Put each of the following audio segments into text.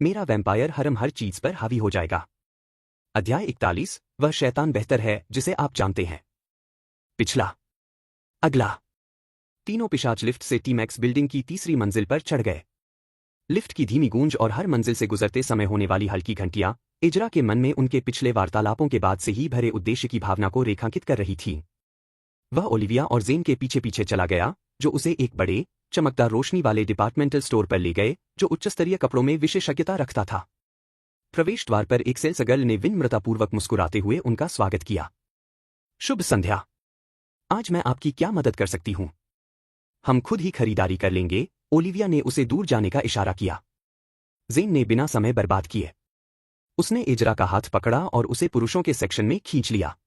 मेरा वैम्पायर हरम हर चीज पर हावी हो जाएगा। अध्याय 41, वह शैतान बेहतर है जिसे आप जानते हैं। पिछला। अगला। तीनों पिशाच लिफ्ट से टी-मैक्स बिल्डिंग की तीसरी मंजिल पर चढ़ गए। लिफ्ट की धीमी गूंज और हर मंजिल से गुजरते समय होने वाली हल्की घंटियां इजरा के मन में उनके पिछले वार्तालापों के बाद से ही भरे उद्देश्य की भावना को रेखांकित कर रही थी। वह ओलिविया और जेन के पीछे पीछे चला गया, जो उसे एक बड़े चमकदार रोशनी वाले डिपार्टमेंटल स्टोर पर ले गए जो उच्चस्तरीय कपड़ों में विशेषज्ञता रखता था। प्रवेश द्वार पर एक सेल्सगर्ल ने विनम्रतापूर्वक मुस्कुराते हुए उनका स्वागत किया। शुभ संध्या। आज मैं आपकी क्या मदद कर सकती हूँ? हम खुद ही खरीदारी कर लेंगे, ओलिविया ने उसे दूर जाने का इशारा किया। जेन ने बिना समय बर्बाद किए उसने इजरा का हाथ पकड़ा और उसे पुरुषों के सेक्शन में खींच लिया।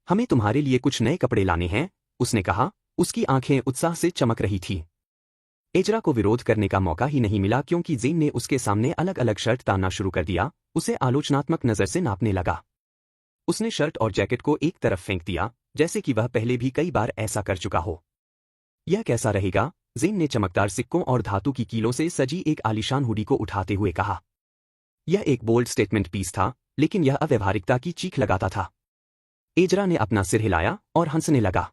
हमें तुम्हारे लिए कुछ नए कपड़े लाने हैं, उसने कहा। उसकी आंखें उत्साह से चमक रही थीं। इजरा को विरोध करने का मौका ही नहीं मिला क्योंकि जेन ने उसके सामने अलग अलग शर्ट तानना शुरू कर दिया, उसे आलोचनात्मक नजर से नापने लगा। उसने शर्ट और जैकेट को एक तरफ फेंक दिया, जैसे कि वह पहले भी कई बार ऐसा कर चुका हो। यह कैसा रहेगा? जेन ने चमकदार सिक्कों और धातु की कीलों से सजी एक आलीशान हुडी को उठाते हुए कहा। यह एक बोल्ड स्टेटमेंट पीस था, लेकिन यह अव्यवहारिकता की चीख लगाता था। इजरा ने अपना सिर हिलाया और हंसने लगा।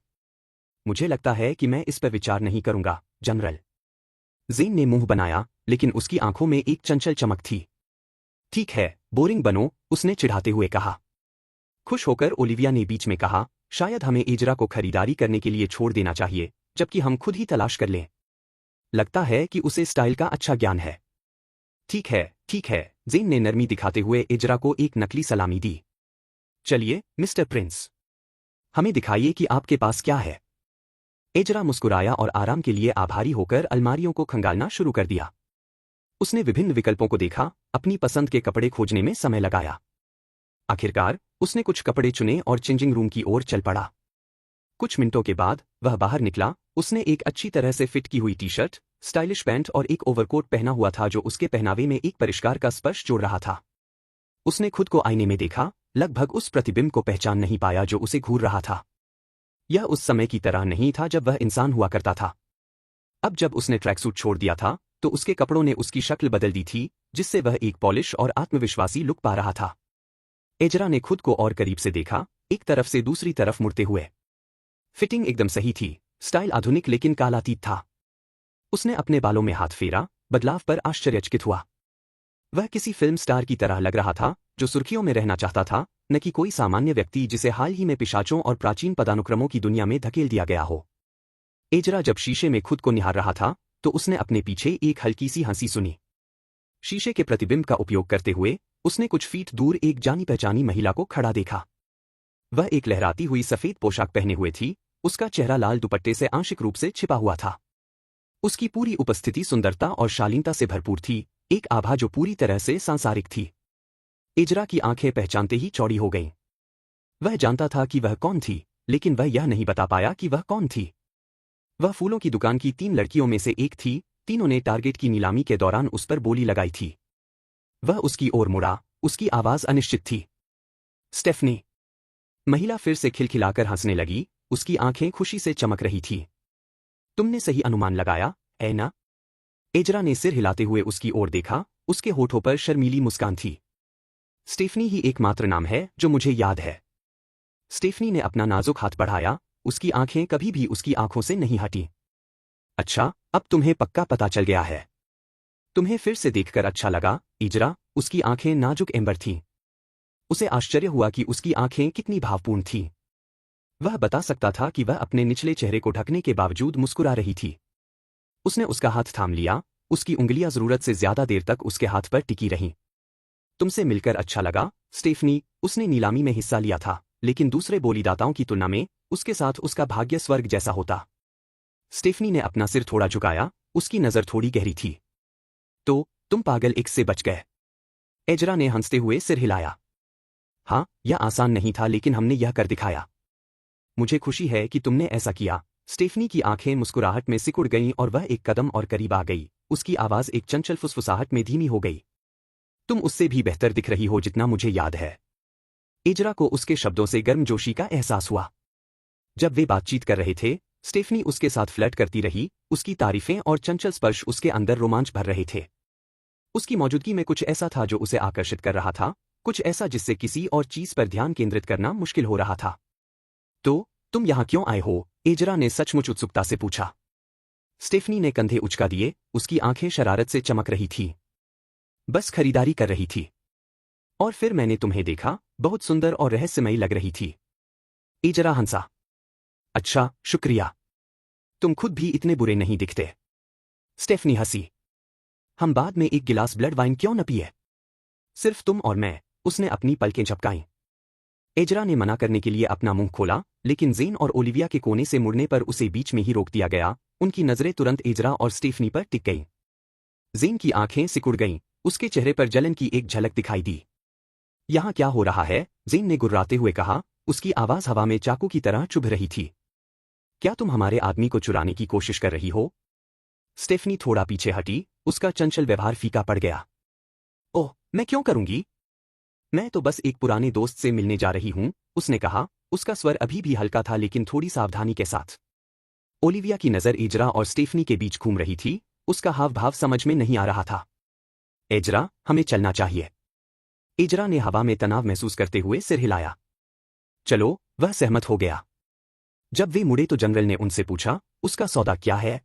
मुझे लगता है कि मैं इस पर विचार नहीं करूंगा, जनरल। जेन ने मुंह बनाया, लेकिन उसकी आंखों में एक चंचल चमक थी। ठीक है, बोरिंग बनो, उसने चिढ़ाते हुए कहा। खुश होकर ओलिविया ने बीच में कहा, शायद हमें इजरा को खरीदारी करने के लिए छोड़ देना चाहिए, जबकि हम खुद ही तलाश कर लें। लगता है कि उसे स्टाइल का अच्छा ज्ञान है। ठीक है, जेन ने नरमी दिखाते हुए इजरा को एक नकली सलामी दी। चलिए, मिस्टर प्रिंस, हमें दिखाइए कि आपके पास क्या है। इजरा मुस्कुराया और आराम के लिए आभारी होकर अलमारियों को खंगालना शुरू कर दिया। उसने विभिन्न विकल्पों को देखा, अपनी पसंद के कपड़े खोजने में समय लगाया। आखिरकार उसने कुछ कपड़े चुने और चेंजिंग रूम की ओर चल पड़ा। कुछ मिनटों के बाद वह बाहर निकला। उसने एक अच्छी तरह से फिट की हुई टी-शर्ट, स्टाइलिश पैंट और एक ओवरकोट पहना हुआ था जो उसके पहनावे में एक परिष्कार का स्पर्श जोड़ रहा था। उसने खुद को आईने में देखा, लगभग उस प्रतिबिंब को पहचान नहीं पाया जो उसे घूर रहा था। यह उस समय की तरह नहीं था जब वह इंसान हुआ करता था। अब जब उसने ट्रैकसूट छोड़ दिया था, तो उसके कपड़ों ने उसकी शक्ल बदल दी थी, जिससे वह एक पॉलिश और आत्मविश्वासी लुक पा रहा था। इजरा ने खुद को और करीब से देखा, एक तरफ से दूसरी तरफ मुड़ते हुए। फिटिंग एकदम सही थी, स्टाइल आधुनिक लेकिन कालातीत था। उसने अपने बालों में हाथ फेरा, बदलाव पर आश्चर्यचकित हुआ। वह किसी फिल्म स्टार की तरह लग रहा था, जो सुर्खियों में रहना चाहता था, न कि कोई सामान्य व्यक्ति जिसे हाल ही में पिशाचों और प्राचीन पदानुक्रमों की दुनिया में धकेल दिया गया हो। इजरा जब शीशे में खुद को निहार रहा था, तो उसने अपने पीछे एक हल्की सी हंसी सुनी। शीशे के प्रतिबिंब का उपयोग करते हुए उसने कुछ फीट दूर एक जानी पहचानी महिला को खड़ा देखा। वह एक लहराती हुई सफेद पोशाक पहने हुए थी, उसका चेहरा लाल दुपट्टे से आंशिक रूप से छिपा हुआ था। उसकी पूरी उपस्थिति सुंदरता और शालीनता से भरपूर थी, एक आभा जो पूरी तरह से सांसारिक थी। इजरा की आंखें पहचानते ही चौड़ी हो गईं। वह जानता था कि वह कौन थी, लेकिन वह यह नहीं बता पाया कि वह कौन थी। वह फूलों की दुकान की 3 लड़कियों में से एक थी, तीनों ने टारगेट की नीलामी के दौरान उस पर बोली लगाई थी। वह उसकी ओर मुड़ा, उसकी आवाज अनिश्चित थी। स्टेफनी। महिला फिर से खिलखिलाकर हंसने लगी, उसकी आंखें खुशी से चमक रही थी। तुमने सही अनुमान लगाया, है ना? इजरा ने सिर हिलाते हुए उसकी ओर देखा, उसके होठों पर शर्मीली मुस्कान थी। स्टेफनी ही एकमात्र नाम है जो मुझे याद है। स्टेफनी ने अपना नाजुक हाथ बढ़ाया, उसकी आंखें कभी भी उसकी आंखों से नहीं हटी। अच्छा, अब तुम्हें पक्का पता चल गया है। तुम्हें फिर से देखकर अच्छा लगा, इजरा। उसकी आंखें नाजुक एम्बर थीं। उसे आश्चर्य हुआ कि उसकी आंखें कितनी भावपूर्ण थीं। वह बता सकता था कि वह अपने निचले चेहरे को ढकने के बावजूद मुस्कुरा रही थी। उसने उसका हाथ थाम लिया, उसकी उंगलियां जरूरत से ज्यादा देर तक उसके हाथ पर टिकी रहीं। तुमसे मिलकर अच्छा लगा, स्टेफनी। उसने नीलामी में हिस्सा लिया था, लेकिन दूसरे बोलीदाताओं की तुलना में उसके साथ उसका भाग्य स्वर्ग जैसा होता। स्टेफनी ने अपना सिर थोड़ा झुकाया, उसकी नजर थोड़ी गहरी थी। तो तुम पागल एक्स से बच गए? इजरा ने हंसते हुए सिर हिलाया। हाँ, यह आसान नहीं था, लेकिन हमने यह कर दिखाया। मुझे खुशी है कि तुमने ऐसा किया। स्टेफनी की आंखें मुस्कुराहट में सिकुड़ गईं और वह एक कदम और करीब आ गई। उसकी आवाज एक चंचल फुसफुसाहट में धीमी हो गई। तुम उससे भी बेहतर दिख रही हो जितना मुझे याद है। इजरा को उसके शब्दों से गर्मजोशी का एहसास हुआ। जब वे बातचीत कर रहे थे, स्टेफनी उसके साथ फ्लर्ट करती रही, उसकी तारीफें और चंचल स्पर्श उसके अंदर रोमांच भर रहे थे। उसकी मौजूदगी में कुछ ऐसा था जो उसे आकर्षित कर रहा था, कुछ ऐसा जिससे किसी और चीज पर ध्यान केंद्रित करना मुश्किल हो रहा था। तो, तुम यहां क्यों आए हो? एजरा ने सचमुच उत्सुकता से पूछा। स्टेफनी ने कंधे उचका दिए, उसकी आंखें शरारत से चमक रही थीं। बस खरीदारी कर रही थी। और फिर मैंने तुम्हें देखा, बहुत सुंदर और रहस्यमयी लग रही थी। एजरा हंसा। अच्छा, शुक्रिया। तुम खुद भी इतने बुरे नहीं दिखते। स्टेफनी हंसी। हम बाद में एक गिलास ब्लड वाइन क्यों न पिए? सिर्फ तुम और मैं, उसने अपनी पलकें झपकाईं। एजरा ने मना करने के लिए अपना मुंह खोला, लेकिन जेन और ओलिविया के कोने से मुड़ने पर उसे बीच में ही रोक दिया गया। उनकी नजरें तुरंत एजरा और स्टेफनी पर टिक गईं। जेन की आंखें सिकुड़ गईं, उसके चेहरे पर जलन की एक झलक दिखाई दी। यहां क्या हो रहा है? जेन ने गुर्राते हुए कहा, उसकी आवाज हवा में चाकू की तरह चुभ रही थी। क्या तुम हमारे आदमी को चुराने की कोशिश कर रही हो? स्टेफनी थोड़ा पीछे हटी, उसका चंचल व्यवहार फीका पड़ गया। ओह, मैं क्यों करूंगी? मैं तो बस एक पुराने दोस्त से मिलने जा रही हूं, उसने कहा, उसका स्वर अभी भी हल्का था लेकिन थोड़ी सावधानी के साथ। ओलिविया की नजर एजरा और स्टेफनी के बीच घूम रही थी, उसका हाव भाव समझ में नहीं आ रहा था। एजरा, हमें चलना चाहिए। एजरा ने हवा में तनाव महसूस करते हुए सिर हिलाया। चलो, वह सहमत हो गया। जब वे मुड़े तो जनरल ने उनसे पूछा, उसका सौदा क्या है?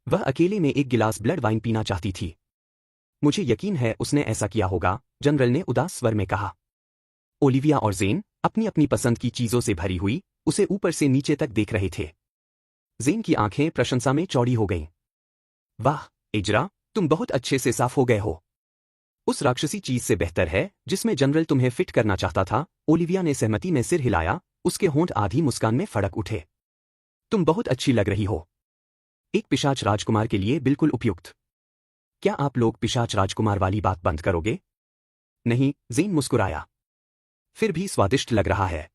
वह अकेले में एक गिलास ब्लड वाइन पीना चाहती थी। मुझे यकीन है उसने ऐसा किया होगा, जनरल ने उदास स्वर में कहा। ओलिविया और जेन, अपनी अपनी पसंद की चीजों से भरी हुई, उसे ऊपर से नीचे तक देख रहे थे। जेन की आंखें प्रशंसा में चौड़ी हो गईं। वाह, एजरा, तुम बहुत अच्छे से साफ हो गए हो। उस राक्षसी चीज से बेहतर है, जिसमें जनरल तुम्हें फिट करना चाहता था। ओलिविया ने सहमति में सिर हिलाया, उसके होंठ आधी मुस्कान में फड़क उठे। तुम बहुत अच्छी लग रही हो। एक पिशाच राजकुमार के लिए बिल्कुल उपयुक्त। क्या आप लोग पिशाच राजकुमार वाली बात बंद करोगे? नहीं, जेन मुस्कुराया। फिर भी स्वादिष्ट लग रहा है।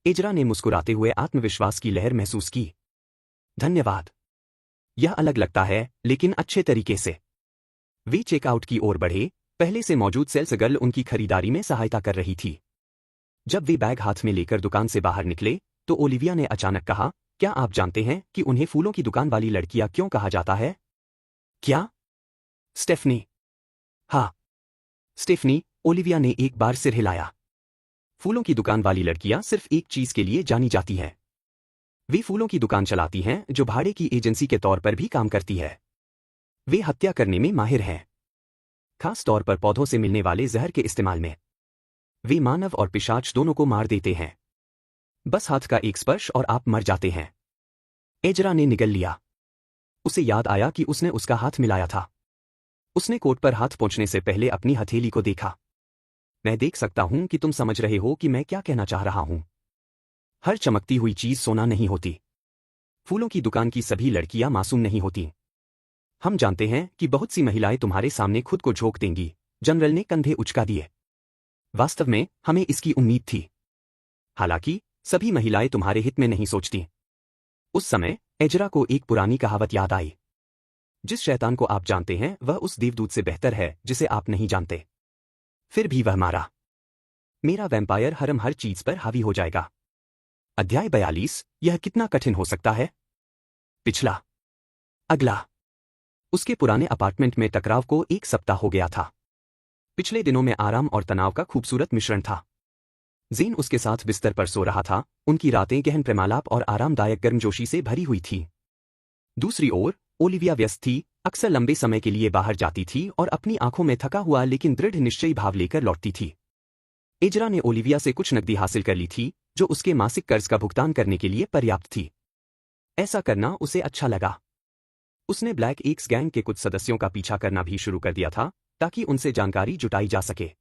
एजरा ने मुस्कुराते हुए आत्मविश्वास की लहर महसूस की। धन्यवाद। यह अलग लगता है, लेकिन अच्छे तरीके से। वे चेकआउट की ओर बढ़े, पहले से मौजूद सेल्स गर्ल उनकी खरीदारी में सहायता कर रही थी। जब वे बैग हाथ में लेकर दुकान से बाहर निकले, तो ओलिविया ने अचानक कहा, क्या आप जानते हैं कि उन्हें फूलों की दुकान वाली लड़कियां क्यों कहा जाता है? क्या? स्टेफनी। हाँ। स्टेफनी, ओलिविया ने एक बार सिर हिलाया। फूलों की दुकान वाली लड़कियां सिर्फ एक चीज के लिए जानी जाती हैं। वे फूलों की दुकान चलाती हैं जो भाड़े की एजेंसी के तौर पर भी काम करती है। वे हत्या करने में माहिर हैं, खास तौर पर पौधों से मिलने वाले जहर के इस्तेमाल में। वे मानव और पिशाच दोनों को मार देते हैं। बस हाथ का एक स्पर्श और आप मर जाते हैं। एजरा ने निगल लिया। उसे याद आया कि उसने उसका हाथ मिलाया था। उसने कोट पर हाथ पहुंचने से पहले अपनी हथेली को देखा। मैं देख सकता हूं कि तुम समझ रहे हो कि मैं क्या कहना चाह रहा हूं। हर चमकती हुई चीज सोना नहीं होती। फूलों की दुकान की सभी लड़कियां मासूम नहीं होती। हम जानते हैं कि बहुत सी महिलाएं तुम्हारे सामने खुद को झोंक देंगी। जनरल ने कंधे उचका दिए। वास्तव में, हमें इसकी उम्मीद थी। हालांकि, सभी महिलाएं तुम्हारे हित में नहीं सोचती। उस समय, एजरा को एक पुरानी कहावत याद आई। जिस शैतान को आप जानते हैं वह उस देवदूत से बेहतर है जिसे आप नहीं जानते। फिर भी वह मारा। मेरा वैम्पायर हरम हर चीज पर हावी हो जाएगा। अध्याय 42, यह कितना कठिन हो सकता है? पिछला। अगला। उसके पुराने अपार्टमेंट में टकराव को 1 सप्ताह हो गया था। पिछले दिनों में आराम और तनाव का खूबसूरत मिश्रण था। जेन उसके साथ बिस्तर पर सो रहा था, उनकी रातें गहन प्रेमालाप और आरामदायक गर्मजोशी से भरी हुई थीं। दूसरी ओर, ओलिविया व्यस्त थी, अक्सर लंबे समय के लिए बाहर जाती थी और अपनी आंखों में थका हुआ लेकिन दृढ़ निश्चयी भाव लेकर लौटती थी। एजरा ने ओलिविया से कुछ नकदी हासिल कर ली थी, जो उसके मासिक कर्ज का भुगतान करने के लिए पर्याप्त थी। ऐसा करना उसे अच्छा लगा। उसने ब्लैक एक्स गैंग के कुछ सदस्यों का पीछा करना भी शुरू कर दिया था, ताकि उनसे जानकारी जुटाई जा सके।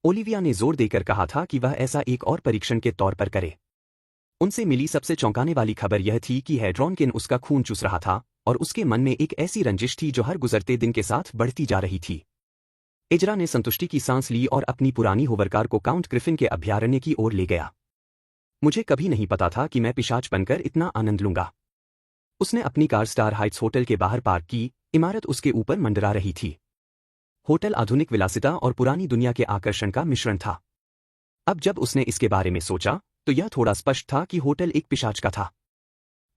ओलिविया ने जोर देकर कहा था कि वह ऐसा एक और परीक्षण के तौर पर करे। उनसे मिली सबसे चौंकाने वाली खबर यह थी कि हेड्रॉनकिन उसका खून चूस रहा था, और उसके मन में एक ऐसी रंजिश थी जो हर गुजरते दिन के साथ बढ़ती जा रही थी। एजरा ने संतुष्टि की सांस ली और अपनी पुरानी होवरकार को काउंट ग्रिफिन के अभयारण्य की ओर ले गया। मुझे कभी नहीं पता था कि मैं पिशाच बनकर इतना आनंद लूंगा। उसने अपनी कार स्टार हाइट्स होटल के बाहर पार्क की, इमारत उसके ऊपर मंडरा रही थी। होटल आधुनिक विलासिता और पुरानी दुनिया के आकर्षण का मिश्रण था। अब जब उसने इसके बारे में सोचा, तो यह थोड़ा स्पष्ट था कि होटल एक पिशाच का था।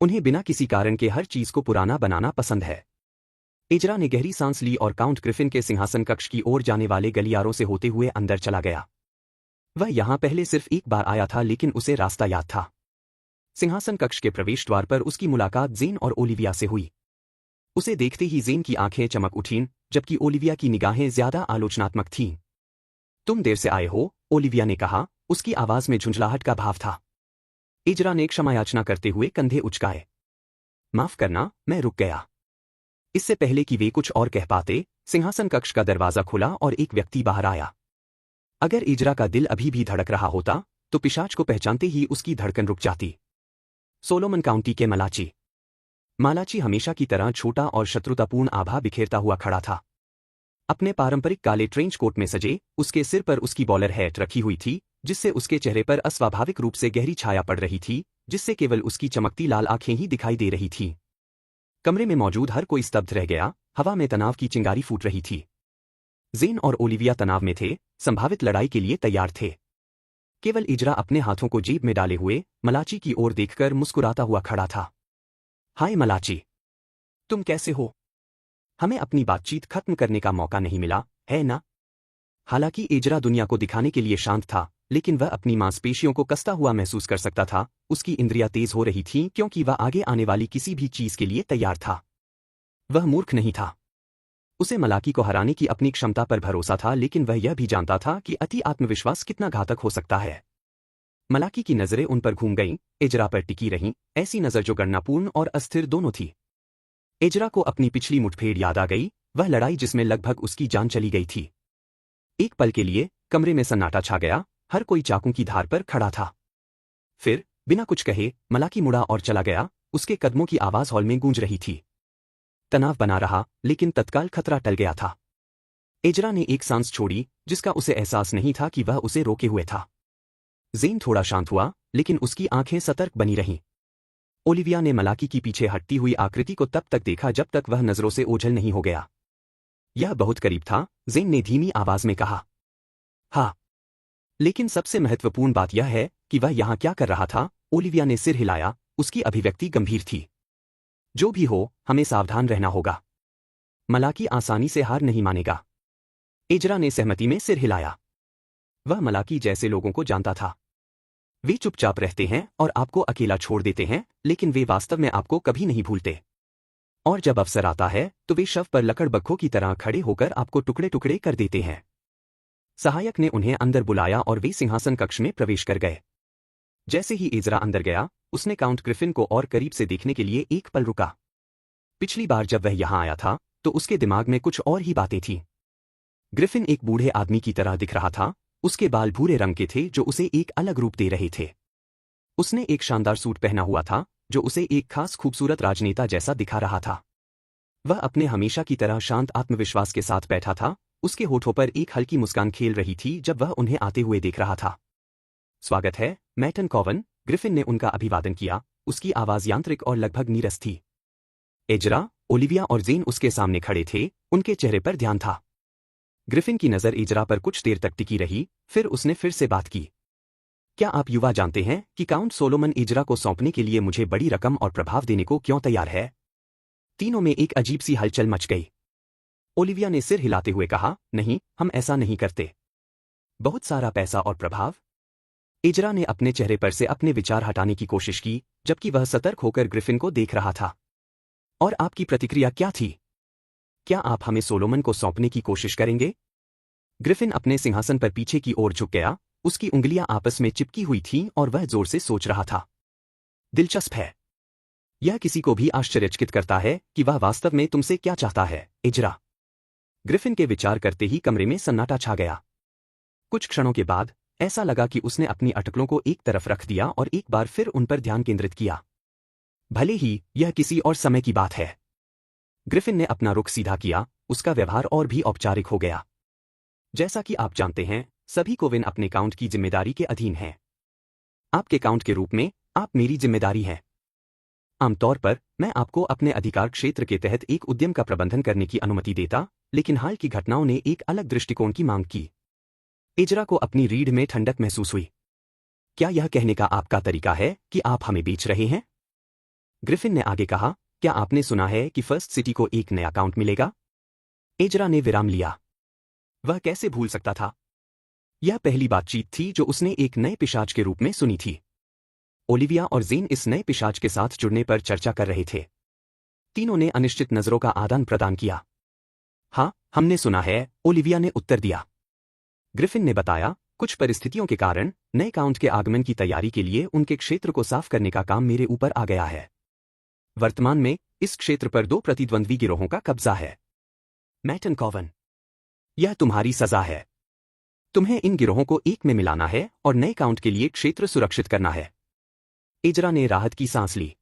उन्हें बिना किसी कारण के हर चीज को पुराना बनाना पसंद है। इजरा ने गहरी सांस ली और काउंट ग्रिफिन के सिंहासन कक्ष की ओर जाने वाले गलियारों से होते हुए अंदर चला गया। वह यहां पहले सिर्फ एक बार आया था लेकिन उसे रास्ता याद था। सिंहासन कक्ष के प्रवेश द्वार पर उसकी मुलाकात जेन और ओलिविया से हुई। उसे देखते ही जेन की आंखें चमक उठीं, जबकि ओलिविया की निगाहें ज्यादा आलोचनात्मक थीं। तुम देर से आए हो, ओलिविया ने कहा, उसकी आवाज में झुंझलाहट का भाव था। इजरा ने क्षमायाचना करते हुए कंधे उचकाए। माफ करना, मैं रुक गया। इससे पहले कि वे कुछ और कह पाते, सिंहासन कक्ष का दरवाजा खुला और एक व्यक्ति बाहर आया। अगर इजरा का दिल अभी भी धड़क रहा होता, तो पिशाच को पहचानते ही उसकी धड़कन रुक जाती। सोलोमन काउंटी के मलाची। मालाची हमेशा की तरह छोटा और शत्रुतापूर्ण आभा बिखेरता हुआ खड़ा था। अपने पारंपरिक काले ट्रेंच कोट में सजे, उसके सिर पर उसकी बॉलर हैट रखी हुई थी, जिससे उसके चेहरे पर अस्वाभाविक रूप से गहरी छाया पड़ रही थी, जिससे केवल उसकी चमकती लाल आंखें ही दिखाई दे रही थीं। कमरे में मौजूद हर कोई स्तब्ध रह गया, हवा में तनाव की चिंगारी फूट रही थी। जेन और ओलिविया तनाव में थे, संभावित लड़ाई के लिए तैयार थे। केवल इजरा अपने हाथों को जेब में डाले हुए मलाची की ओर देखकर मुस्कुराता हुआ खड़ा था। हाय मलाची, तुम कैसे हो? हमें अपनी बातचीत खत्म करने का मौका नहीं मिला, है ना? हालांकि इजरा दुनिया को दिखाने के लिए शांत था, लेकिन वह अपनी मांसपेशियों को कसता हुआ महसूस कर सकता था। उसकी इंद्रियां तेज हो रही थीं क्योंकि वह आगे आने वाली किसी भी चीज के लिए तैयार था। वह मूर्ख नहीं था। उसे मलाकी को हराने की अपनी क्षमता पर भरोसा था, लेकिन वह यह भी जानता था कि अति आत्मविश्वास कितना घातक हो सकता है। मलाकी की नजरें उन पर घूम गईं, इजरा पर टिकी रहीं, ऐसी नजर जो गणनापूर्ण और अस्थिर दोनों थी। इजरा को अपनी पिछली मुठभेड़ याद आ गई, वह लड़ाई जिसमें लगभग उसकी जान चली गई थी। एक पल के लिए कमरे में सन्नाटा छा गया, हर कोई चाकू की धार पर खड़ा था। फिर, बिना कुछ कहे, मलाकी मुड़ा और चला गया, उसके कदमों की आवाज हॉल में गूंज रही थी। तनाव बना रहा, लेकिन तत्काल खतरा टल गया था। इजरा ने एक सांस छोड़ी, जिसका उसे एहसास नहीं था कि वह उसे रोके हुए था। जेन थोड़ा शांत हुआ, लेकिन उसकी आंखें सतर्क बनी रहीं। ओलिविया ने मलाकी की पीछे हटती हुई आकृति को तब तक देखा जब तक वह नजरों से ओझल नहीं हो गया। यह बहुत करीब था, जेन ने धीमी आवाज में कहा। हाँ, लेकिन सबसे महत्वपूर्ण बात यह है कि वह यहां क्या कर रहा था। ओलिविया ने सिर हिलाया, उसकी अभिव्यक्ति गंभीर थी। जो भी हो, हमें सावधान रहना होगा। मलाकी आसानी से हार नहीं मानेगा। इजरा ने सहमति में सिर हिलाया। वह मलाकी जैसे लोगों को जानता था। वे चुपचाप रहते हैं और आपको अकेला छोड़ देते हैं, लेकिन वे वास्तव में आपको कभी नहीं भूलते। और जब अवसर आता है, तो वे शव पर लकड़बग्घों की तरह खड़े होकर आपको टुकड़े टुकड़े कर देते हैं। सहायक ने उन्हें अंदर बुलाया और वे सिंहासन कक्ष में प्रवेश कर गए। जैसे ही इजरा अंदर गया, उसने काउंट ग्रिफिन को और करीब से देखने के लिए एक पल रुका। पिछली बार जब वह यहां आया था, तो उसके दिमाग में कुछ और ही बातें थीं। ग्रिफिन एक बूढ़े आदमी की तरह दिख रहा था, उसके बाल भूरे रंग के थे जो उसे एक अलग रूप दे रहे थे। उसने एक शानदार सूट पहना हुआ था, जो उसे एक खास खूबसूरत राजनेता जैसा दिखा रहा था। वह अपने हमेशा की तरह शांत आत्मविश्वास के साथ बैठा था, उसके होठों पर एक हल्की मुस्कान खेल रही थी जब वह उन्हें आते हुए देख रहा था। स्वागत है, मैटन कॉवन, ग्रिफिन ने उनका अभिवादन किया, उसकी आवाज यांत्रिक और लगभग नीरस थी। इजरा, ओलिविया और जेन उसके सामने खड़े थे, उनके चेहरे पर ध्यान था। ग्रिफिन की नजर इजरा पर कुछ देर तक टिकी रही, फिर उसने फिर से बात की। क्या आप युवा जानते हैं कि काउंट सोलोमन इजरा को सौंपने के लिए मुझे बड़ी रकम और प्रभाव देने को क्यों तैयार है? तीनों में एक अजीब सी हलचल मच गई। ओलिविया ने सिर हिलाते हुए कहा, नहीं, हम ऐसा नहीं करते। बहुत सारा पैसा और प्रभाव? इजरा ने अपने चेहरे पर से अपने विचार हटाने की कोशिश की, जबकि वह सतर्क होकर ग्रिफिन को देख रहा था। और आपकी प्रतिक्रिया क्या थी? क्या आप हमें सोलोमन को सौंपने की कोशिश करेंगे? ग्रिफिन अपने सिंहासन पर पीछे की ओर झुक गया, उसकी उंगलियां आपस में चिपकी हुई थीं और वह जोर से सोच रहा था। दिलचस्प है। यह किसी को भी आश्चर्यचकित करता है कि वह वास्तव में तुमसे क्या चाहता है, इजरा। ग्रिफिन के विचार करते ही कमरे में सन्नाटा छा गया। कुछ क्षणों के बाद ऐसा लगा कि उसने अपनी अटकलों को एक तरफ रख दिया और एक बार फिर उन पर ध्यान केंद्रित किया। भले ही यह किसी और समय की बात है। ग्रिफिन ने अपना रुख सीधा किया, उसका व्यवहार और भी औपचारिक हो गया। जैसा कि आप जानते हैं, सभी कोविन अपने काउंट की जिम्मेदारी के अधीन हैं। आपके काउंट के रूप में, आप मेरी जिम्मेदारी हैं। आमतौर पर, मैं आपको अपने अधिकार क्षेत्र के तहत एक उद्यम का प्रबंधन करने की अनुमति देता, लेकिन हाल की घटनाओं ने एक अलग दृष्टिकोण की मांग की। इजरा को अपनी रीढ़ में ठंडक महसूस हुई। क्या यह कहने का आपका तरीका है कि आप हमें बेच रहे हैं? ग्रिफिन ने आगे कहा, क्या आपने सुना है कि फर्स्ट सिटी को एक नया अकाउंट मिलेगा? एजरा ने विराम लिया। वह कैसे भूल सकता था? यह पहली बातचीत थी जो उसने एक नए पिशाच के रूप में सुनी थी। ओलिविया और ज़ेन इस नए पिशाच के साथ जुड़ने पर चर्चा कर रहे थे। तीनों ने अनिश्चित नजरों का आदान प्रदान किया। हाँ, हमने सुना है, ओलिविया ने उत्तर दिया। ग्रिफिन ने बताया, कुछ परिस्थितियों के कारण नए काउंट के आगमन की तैयारी के लिए उनके क्षेत्र को साफ करने का काम मेरे ऊपर आ गया है। वर्तमान में इस क्षेत्र पर 2 प्रतिद्वंद्वी गिरोहों का कब्जा है। मैटन कॉवन, यह तुम्हारी सजा है। तुम्हें इन गिरोहों को एक में मिलाना है और नए काउंट के लिए क्षेत्र सुरक्षित करना है। एजरा ने राहत की सांस ली।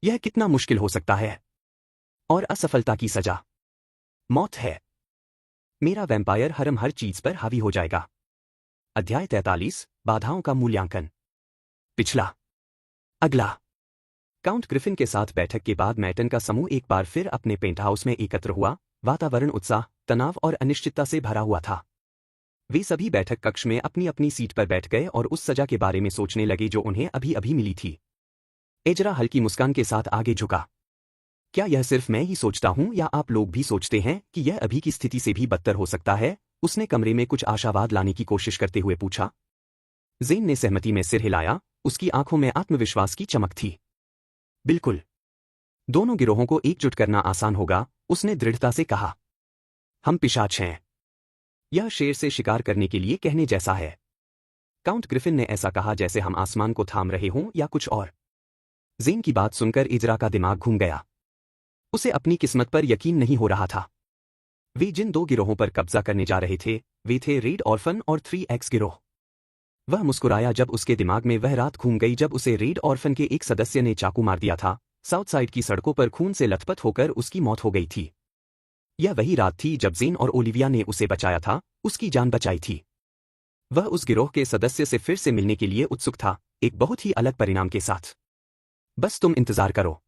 यह कितना मुश्किल हो सकता है? और असफलता की सजा मौत है। मेरा वैम्पायर हरम हर चीज पर हावी हो जाएगा। अध्याय 43, बाधाओं का मूल्यांकन। पिछला, अगला। काउंट ग्रिफिन के साथ बैठक के बाद मैटन का समूह एक बार फिर अपने पेंट हाउस में एकत्र हुआ। वातावरण उत्साह, तनाव और अनिश्चितता से भरा हुआ था। वे सभी बैठक कक्ष में अपनी अपनी सीट पर बैठ गए और उस सजा के बारे में सोचने लगे जो उन्हें अभी अभी मिली थी। एजरा हल्की मुस्कान के साथ आगे झुका। क्या यह सिर्फ मैं ही सोचता हूं या आप लोग भी सोचते हैं कि यह अभी की स्थिति से भी बदतर हो सकता है? उसने कमरे में कुछ आशावाद लाने की कोशिश करते हुए पूछा। ज़ेन ने सहमति में सिर हिलाया, उसकी आंखों में आत्मविश्वास की चमक थी। बिल्कुल। दोनों गिरोहों को एकजुट करना आसान होगा, उसने दृढ़ता से कहा। हम पिशाच हैं। यह शेर से शिकार करने के लिए कहने जैसा है। काउंट ग्रिफिन ने ऐसा कहा जैसे हम आसमान को थाम रहे हों या कुछ और। ज़ेन की बात सुनकर एजरा का दिमाग घूम गया। उसे अपनी किस्मत पर यकीन नहीं हो रहा था। वे जिन 2 गिरोहों पर कब्जा करने जा रहे थे, वे थे रेड ऑर्फन और 3X गिरोह। वह मुस्कुराया जब उसके दिमाग में वह रात घूम गई जब उसे रेड ऑर्फन के एक सदस्य ने चाकू मार दिया था। साउथ साइड की सड़कों पर खून से लथपथ होकर उसकी मौत हो गई थी। यह वही रात थी जब ज़ेन और ओलिविया ने उसे बचाया था, उसकी जान बचाई थी। वह उस गिरोह के सदस्य से फिर से मिलने के लिए उत्सुक था, एक बहुत ही अलग परिणाम के साथ। बस तुम इंतजार करो,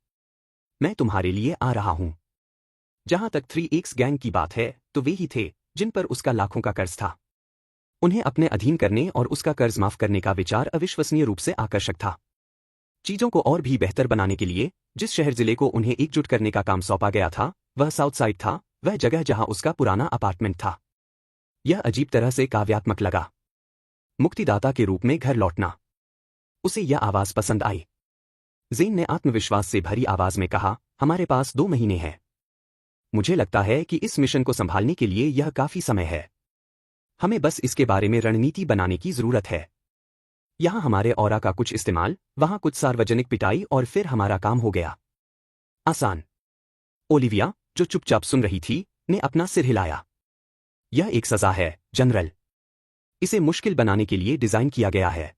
मैं तुम्हारे लिए आ रहा हूं। जहां तक 3X गैंग की बात है, तो वे ही थे जिन पर उसका लाखों का कर्ज था। उन्हें अपने अधीन करने और उसका कर्ज माफ करने का विचार अविश्वसनीय रूप से आकर्षक था। चीजों को और भी बेहतर बनाने के लिए जिस शहर जिले को उन्हें एकजुट करने का काम सौंपा गया था, वह साउथ साइड था, वह जगह जहां उसका पुराना अपार्टमेंट था। यह अजीब तरह से काव्यात्मक लगा। मुक्तिदाता के रूप में घर लौटना। उसे यह आवाज पसंद आई। ज़ेन ने आत्मविश्वास से भरी आवाज में कहा, हमारे पास 2 महीने हैं। मुझे लगता है कि इस मिशन को संभालने के लिए यह काफी समय है। हमें बस इसके बारे में रणनीति बनाने की जरूरत है। यहां हमारे ऑरा का कुछ इस्तेमाल, वहां कुछ सार्वजनिक पिटाई और फिर हमारा काम हो गया। आसान। ओलिविया, जो चुपचाप सुन रही थी, ने अपना सिर हिलाया। यह एक सजा है, जनरल। इसे मुश्किल बनाने के लिए डिजाइन किया गया है।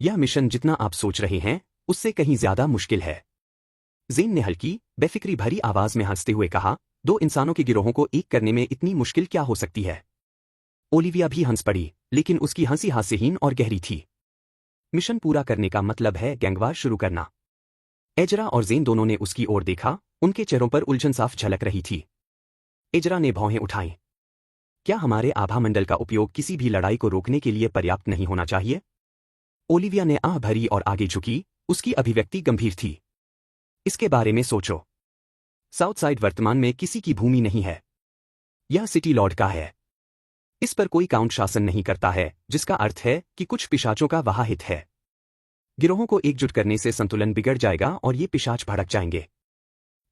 यह मिशन जितना आप सोच रहे हैं, उससे कहीं ज्यादा मुश्किल है। ज़ेन ने हल्की, बेफिक्री भरी आवाज में हंसते हुए कहा, 2 इंसानों के गिरोहों को एक करने में इतनी मुश्किल क्या हो सकती है? ओलिविया भी हंस पड़ी, लेकिन उसकी हंसी हास्यहीन और गहरी थी। मिशन पूरा करने का मतलब है गैंगवार शुरू करना। एजरा और ज़ेन दोनों ने उसकी ओर देखा, उनके चेहरों पर उलझन साफ झलक रही थी। एजरा ने भौहें उठाईं। क्या हमारे आभामंडल का उपयोग किसी भी लड़ाई को रोकने के लिए पर्याप्त नहीं होना चाहिए? ओलिविया ने आह भरी और आगे झुकी, उसकी अभिव्यक्ति गंभीर थी। इसके बारे में सोचो। साउथ साइड वर्तमान में किसी की भूमि नहीं है। यह सिटी लॉर्ड का है। इस पर कोई काउंट शासन नहीं करता है, जिसका अर्थ है कि कुछ पिशाचों का वहां हित है। गिरोहों को एकजुट करने से संतुलन बिगड़ जाएगा और ये पिशाच भड़क जाएंगे।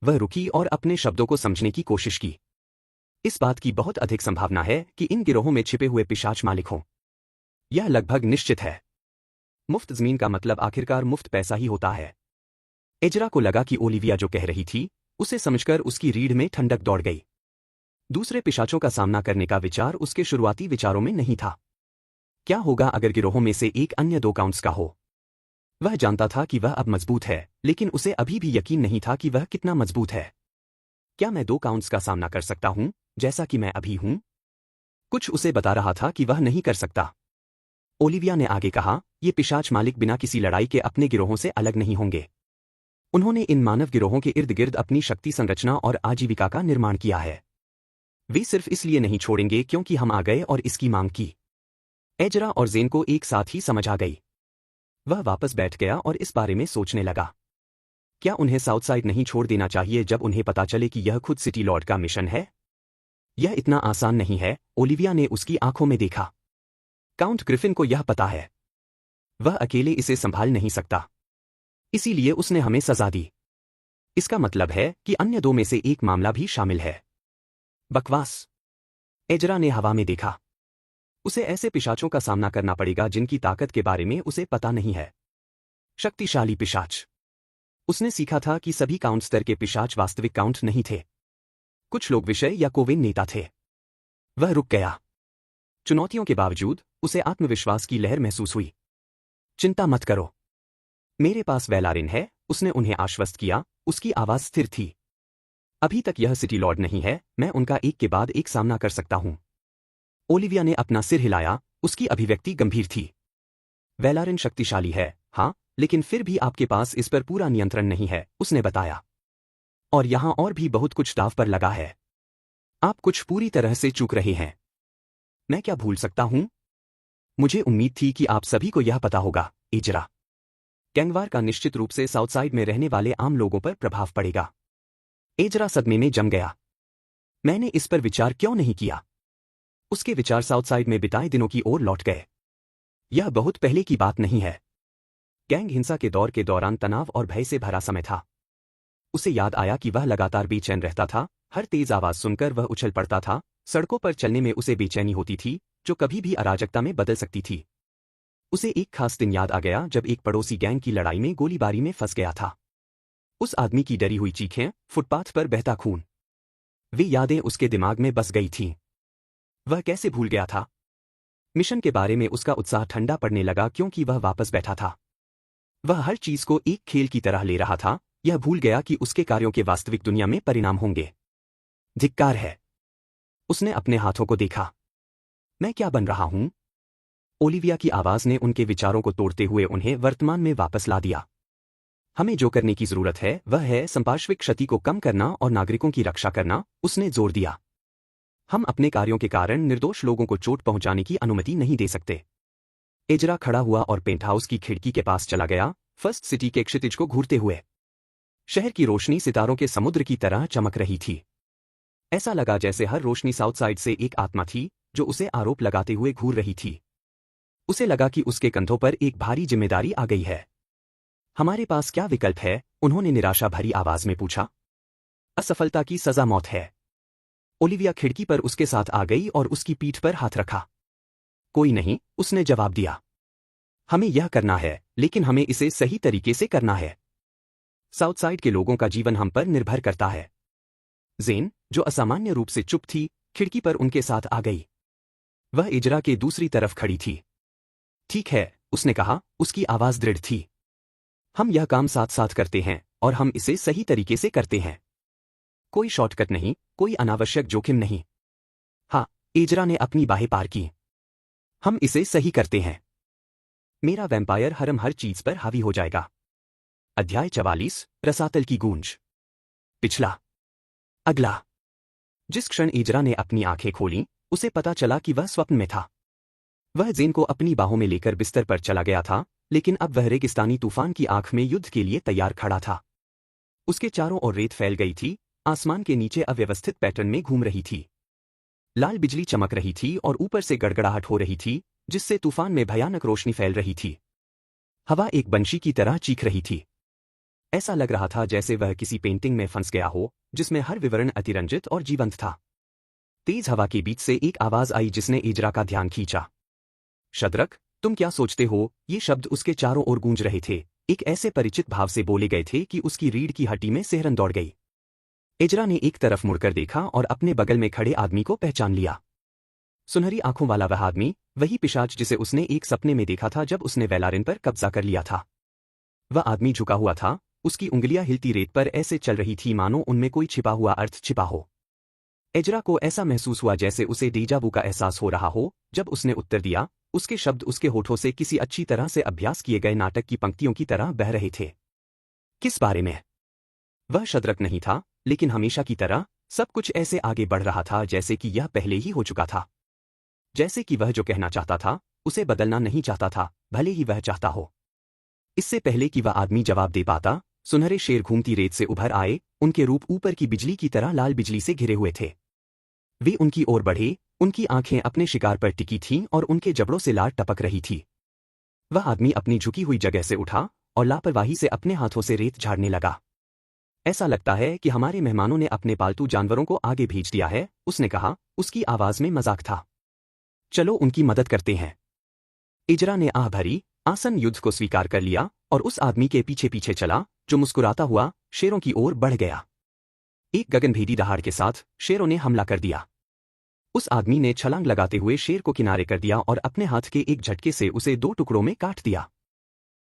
वह रुकी और अपने शब्दों को समझने की कोशिश की। इस बात की बहुत अधिक संभावना है कि इन गिरोहों में छिपे हुए पिशाच मालिक हों। यह लगभग निश्चित है। मुफ्त जमीन का मतलब आखिरकार मुफ्त पैसा ही होता है। एजरा को लगा कि ओलिविया जो कह रही थी, उसे समझकर उसकी रीढ़ में ठंडक दौड़ गई। दूसरे पिशाचों का सामना करने का विचार उसके शुरुआती विचारों में नहीं था। क्या होगा अगर गिरोहों में से एक अन्य 2 काउंट्स का हो? वह जानता था कि वह अब मजबूत है, लेकिन उसे अभी भी यकीन नहीं था कि वह कितना मजबूत है। क्या मैं 2 काउंट्स का सामना कर सकता हूं, जैसा कि मैं अभी हूं? कुछ उसे बता रहा था कि वह नहीं कर सकता। ओलिविया ने आगे कहा, ये पिशाच मालिक बिना किसी लड़ाई के अपने गिरोहों से अलग नहीं होंगे। उन्होंने इन मानव गिरोहों के इर्द गिर्द अपनी शक्ति संरचना और आजीविका का निर्माण किया है। वे सिर्फ इसलिए नहीं छोड़ेंगे क्योंकि हम आ गए और इसकी मांग की। एजरा और ज़ेन को एक साथ ही समझ आ गई। वह वापस बैठ गया और इस बारे में सोचने लगा। क्या उन्हें साउथसाइड नहीं छोड़ देना चाहिए जब उन्हें पता चले कि यह खुद सिटी लॉर्ड का मिशन है? यह इतना आसान नहीं है, ओलिविया ने उसकी आंखों में देखा। काउंट ग्रिफिन को यह पता है। वह अकेले इसे संभाल नहीं सकता। इसीलिए उसने हमें सजा दी। इसका मतलब है कि अन्य दो में से एक मामला भी शामिल है। बकवास। एजरा ने हवा में देखा। उसे ऐसे पिशाचों का सामना करना पड़ेगा जिनकी ताकत के बारे में उसे पता नहीं है। शक्तिशाली पिशाच। उसने सीखा था कि सभी काउंट स्तर के पिशाच वास्तविक काउंट नहीं थे। कुछ लोग विषय या कोविन नेता थे। वह रुक गया। चुनौतियों के बावजूद उसे आत्मविश्वास की लहर महसूस हुई। चिंता मत करो, मेरे पास वेलारिन है, उसने उन्हें आश्वस्त किया। उसकी आवाज स्थिर थी। अभी तक यह सिटी लॉर्ड नहीं है, मैं उनका एक के बाद एक सामना कर सकता हूं। ओलिविया ने अपना सिर हिलाया, उसकी अभिव्यक्ति गंभीर थी। वेलारिन शक्तिशाली है, हाँ, लेकिन फिर भी आपके पास इस पर पूरा नियंत्रण नहीं है, उसने बताया। और यहां और भी बहुत कुछ दांव पर लगा है। आप कुछ पूरी तरह से चूक रहे हैं। मैं क्या भूल सकता हूं? मुझे उम्मीद थी कि आप सभी को यह पता होगा, एजरा। गैंगवार का निश्चित रूप से साउथसाइड में रहने वाले आम लोगों पर प्रभाव पड़ेगा। एजरा सदमे में जम गया। मैंने इस पर विचार क्यों नहीं किया? उसके विचार साउथसाइड में बिताए दिनों की ओर लौट गए। यह बहुत पहले की बात नहीं है। गैंग हिंसा के दौर के दौरान तनाव और भय से भरा समय था। उसे याद आया कि वह लगातार बेचैन रहता था, हर तेज आवाज सुनकर वह उछल पड़ता था, सड़कों पर चलने में उसे बेचैनी होती थी, जो कभी भी अराजकता में बदल सकती थी। उसे एक खास दिन याद आ गया जब एक पड़ोसी गैंग की लड़ाई में गोलीबारी में फंस गया था। उस आदमी की डरी हुई चीखें, फुटपाथ पर बहता खून, वे यादें उसके दिमाग में बस गई थीं। वह कैसे भूल गया था? मिशन के बारे में उसका उत्साह ठंडा पड़ने लगा क्योंकि वह वापस बैठा था। वह हर चीज को एक खेल की तरह ले रहा था, यह भूल गया कि उसके कार्यों के वास्तविक दुनिया में परिणाम होंगे। धिक्कार है। उसने अपने हाथों को देखा। मैं क्या बन रहा हूं? ओलिविया की आवाज ने उनके विचारों को तोड़ते हुए उन्हें वर्तमान में वापस ला दिया। हमें जो करने की जरूरत है वह है संपार्श्विक क्षति को कम करना और नागरिकों की रक्षा करना, उसने जोर दिया। हम अपने कार्यों के कारण निर्दोष लोगों को चोट पहुंचाने की अनुमति नहीं दे सकते। एजरा खड़ा हुआ और पेंटहाउस की खिड़की के पास चला गया, फर्स्ट सिटी के क्षितिज को घूरते हुए। शहर की रोशनी सितारों के समुद्र की तरह चमक रही थी। ऐसा लगा जैसे हर रोशनी साउथसाइड से एक आत्मा थी जो उसे आरोप लगाते हुए घूर रही थी। उसे लगा कि उसके कंधों पर एक भारी जिम्मेदारी आ गई है। हमारे पास क्या विकल्प है? उन्होंने निराशा भरी आवाज में पूछा। असफलता की सजा मौत है। ओलिविया खिड़की पर उसके साथ आ गई और उसकी पीठ पर हाथ रखा। कोई नहीं, उसने जवाब दिया। हमें यह करना है, लेकिन हमें इसे सही तरीके से करना है। साउथसाइड के लोगों का जीवन हम पर निर्भर करता है। जेन, जो असामान्य रूप से चुप थी, खिड़की पर उनके साथ आ गई। वह इजरा के दूसरी तरफ खड़ी थी। ठीक है, उसने कहा, उसकी आवाज दृढ़ थी। हम यह काम साथ साथ करते हैं और हम इसे सही तरीके से करते हैं। कोई शॉर्टकट नहीं, कोई अनावश्यक जोखिम नहीं। हाँ, इजरा ने अपनी बाहें पार की। हम इसे सही करते हैं। मेरा वैम्पायर हरम हर चीज पर हावी हो जाएगा। अध्याय 44, रसातल की गूंज। पिछला। अगला। जिस क्षण इजरा ने अपनी आंखें खोलीं, उसे पता चला कि वह स्वप्न में था। वह जेन को अपनी बाहों में लेकर बिस्तर पर चला गया था, लेकिन अब वह रेगिस्तानी तूफान की आंख में युद्ध के लिए तैयार खड़ा था। उसके चारों ओर रेत फैल गई थी, आसमान के नीचे अव्यवस्थित पैटर्न में घूम रही थी। लाल बिजली चमक रही थी और ऊपर से गड़गड़ाहट हो रही थी, जिससे तूफान में भयानक रोशनी फैल रही थी। हवा एक बंशी की तरह चीख रही थी। ऐसा लग रहा था जैसे वह किसी पेंटिंग में फंस गया हो, जिसमें हर विवरण अतिरंजित और जीवंत था। तेज हवा के बीच से एक आवाज आई जिसने इजरा का ध्यान खींचा। शद्रक, तुम क्या सोचते हो? ये शब्द उसके चारों ओर गूंज रहे थे, एक ऐसे परिचित भाव से बोले गए थे कि उसकी रीढ़ की हड्डी में सिहरन दौड़ गई। इजरा ने एक तरफ मुड़कर देखा और अपने बगल में खड़े आदमी को पहचान लिया। सुनहरी आंखों वाला वह आदमी, वही पिशाच जिसे उसने एक सपने में देखा था जब उसने वेलारिन पर कब्जा कर लिया था। वह आदमी झुका हुआ था, उसकी उंगलियां हिलती रेत पर ऐसे चल रही थी मानो उनमें कोई छिपा हुआ अर्थ छिपा हो। इजरा को ऐसा महसूस हुआ जैसे उसे डेजावू का एहसास हो रहा हो। जब उसने उत्तर दिया, उसके शब्द उसके होठों से किसी अच्छी तरह से अभ्यास किए गए नाटक की पंक्तियों की तरह बह रहे थे। किस बारे में? वह शद्रक नहीं था, लेकिन हमेशा की तरह सब कुछ ऐसे आगे बढ़ रहा था जैसे कि यह पहले ही हो चुका था। जैसे कि वह जो कहना चाहता था, उसे बदलना नहीं चाहता था, भले ही वह चाहता हो। इससे पहले कि वह आदमी जवाब दे पाता, सुनहरे शेर घूमती रेत से उभर आए, उनके रूप ऊपर की बिजली की तरह लाल बिजली से घिरे हुए थे। वे उनकी ओर बढ़े, उनकी आंखें अपने शिकार पर टिकी थीं और उनके जबड़ों से लार टपक रही थी। वह आदमी अपनी झुकी हुई जगह से उठा और लापरवाही से अपने हाथों से रेत झाड़ने लगा। ऐसा लगता है कि हमारे मेहमानों ने अपने पालतू जानवरों को आगे भेज दिया है, उसने कहा, उसकी आवाज में मजाक था। चलो उनकी मदद करते हैं। इजरा ने आह भरी, आसन युद्ध को स्वीकार कर लिया और उस आदमी के पीछे पीछे चला, जो मुस्कुराता हुआ शेरों की ओर बढ़ गया। एक गगनभेदी दहाड़ के साथ शेरों ने हमला कर दिया। उस आदमी ने छलांग लगाते हुए शेर को किनारे कर दिया और अपने हाथ के एक झटके से उसे 2 टुकड़ों में काट दिया।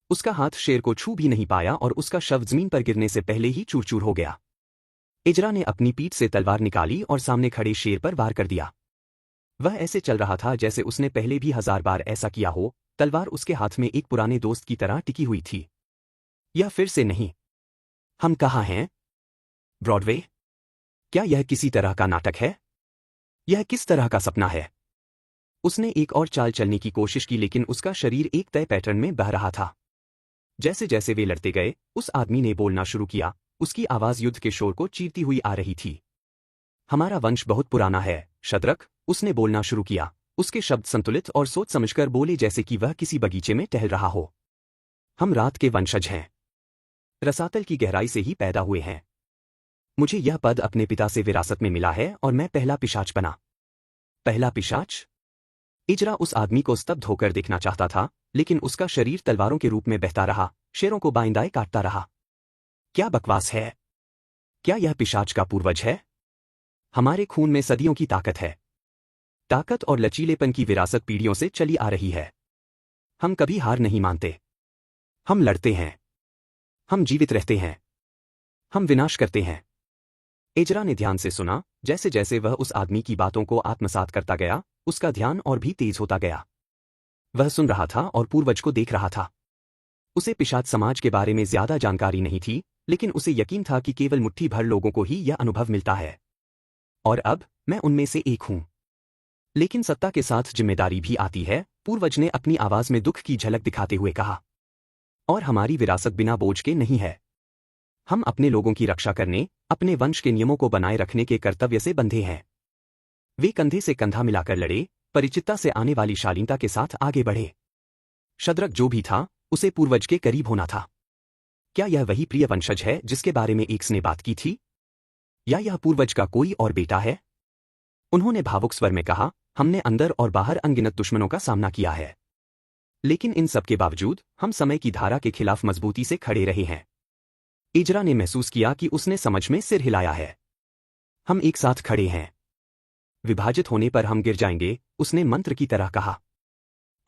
उसका हाथ शेर को छू भी नहीं पाया और उसका शव जमीन पर गिरने से पहले ही चूर चूर हो गया। इजरा ने अपनी पीठ से तलवार निकाली और सामने खड़े शेर पर वार कर दिया। वह ऐसे चल रहा था जैसे उसने पहले भी 1000 बार ऐसा किया हो, तलवार उसके हाथ में एक पुराने दोस्त की तरह टिकी हुई थी। यह फिर से नहीं। हम कहाँ हैं? ब्रॉडवे? क्या यह किसी तरह का नाटक है? यह किस तरह का सपना है? उसने एक और चाल चलने की कोशिश की लेकिन उसका शरीर एक तय पैटर्न में बह रहा था। जैसे जैसे वे लड़ते गए, उस आदमी ने बोलना शुरू किया, उसकी आवाज युद्ध के शोर को चीरती हुई आ रही थी। हमारा वंश बहुत पुराना है, शद्रक, उसने बोलना शुरू किया, उसके शब्द संतुलित और सोच समझकर बोले जैसे कि वह किसी बगीचे में टहल रहा हो। हम रात के वंशज हैं। रसातल की गहराई से ही पैदा हुए हैं। मुझे यह पद अपने पिता से विरासत में मिला है और मैं पहला पिशाच बना। पहला पिशाच? इजरा उस आदमी को स्तब्ध होकर देखना चाहता था, लेकिन उसका शरीर तलवारों के रूप में बहता रहा, शेरों को बाइंदाए काटता रहा। क्या बकवास है? क्या यह पिशाच का पूर्वज है? हमारे खून में सदियों की ताकत है। ताकत और लचीलेपन की विरासत पीढ़ियों से चली आ रही है। हम कभी हार नहीं मानते। हम लड़ते हैं। हम जीवित रहते हैं। हम विनाश करते हैं। इजरा ने ध्यान से सुना, जैसे जैसे वह उस आदमी की बातों को आत्मसात करता गया, उसका ध्यान और भी तेज होता गया। वह सुन रहा था और पूर्वज को देख रहा था। उसे पिशाच समाज के बारे में ज्यादा जानकारी नहीं थी, लेकिन उसे यकीन था कि केवल मुट्ठी भर लोगों को ही यह अनुभव मिलता है। और अब मैं उनमें से एक हूं। लेकिन सत्ता के साथ जिम्मेदारी भी आती है, पूर्वज ने अपनी आवाज में दुख की झलक दिखाते हुए कहा। और हमारी विरासत बिना बोझ के नहीं है। हम अपने लोगों की रक्षा करने, अपने वंश के नियमों को बनाए रखने के कर्तव्य से बंधे हैं। वे कंधे से कंधा मिलाकर लड़े, परिचितता से आने वाली शालीनता के साथ आगे बढ़े। शद्रक जो भी था, उसे पूर्वज के करीब होना था। क्या यह वही प्रिय वंशज है जिसके बारे में एक्स ने बात की थी? या यह पूर्वज का कोई और बेटा है? उन्होंने भावुक स्वर में कहा, हमने अंदर और बाहर अनगिनत दुश्मनों का सामना किया है। लेकिन इन सब के बावजूद हम समय की धारा के खिलाफ मजबूती से खड़े रहे हैं। इजरा ने महसूस किया कि उसने समझ में सिर हिलाया है। हम एक साथ खड़े हैं। विभाजित होने पर हम गिर जाएंगे, उसने मंत्र की तरह कहा।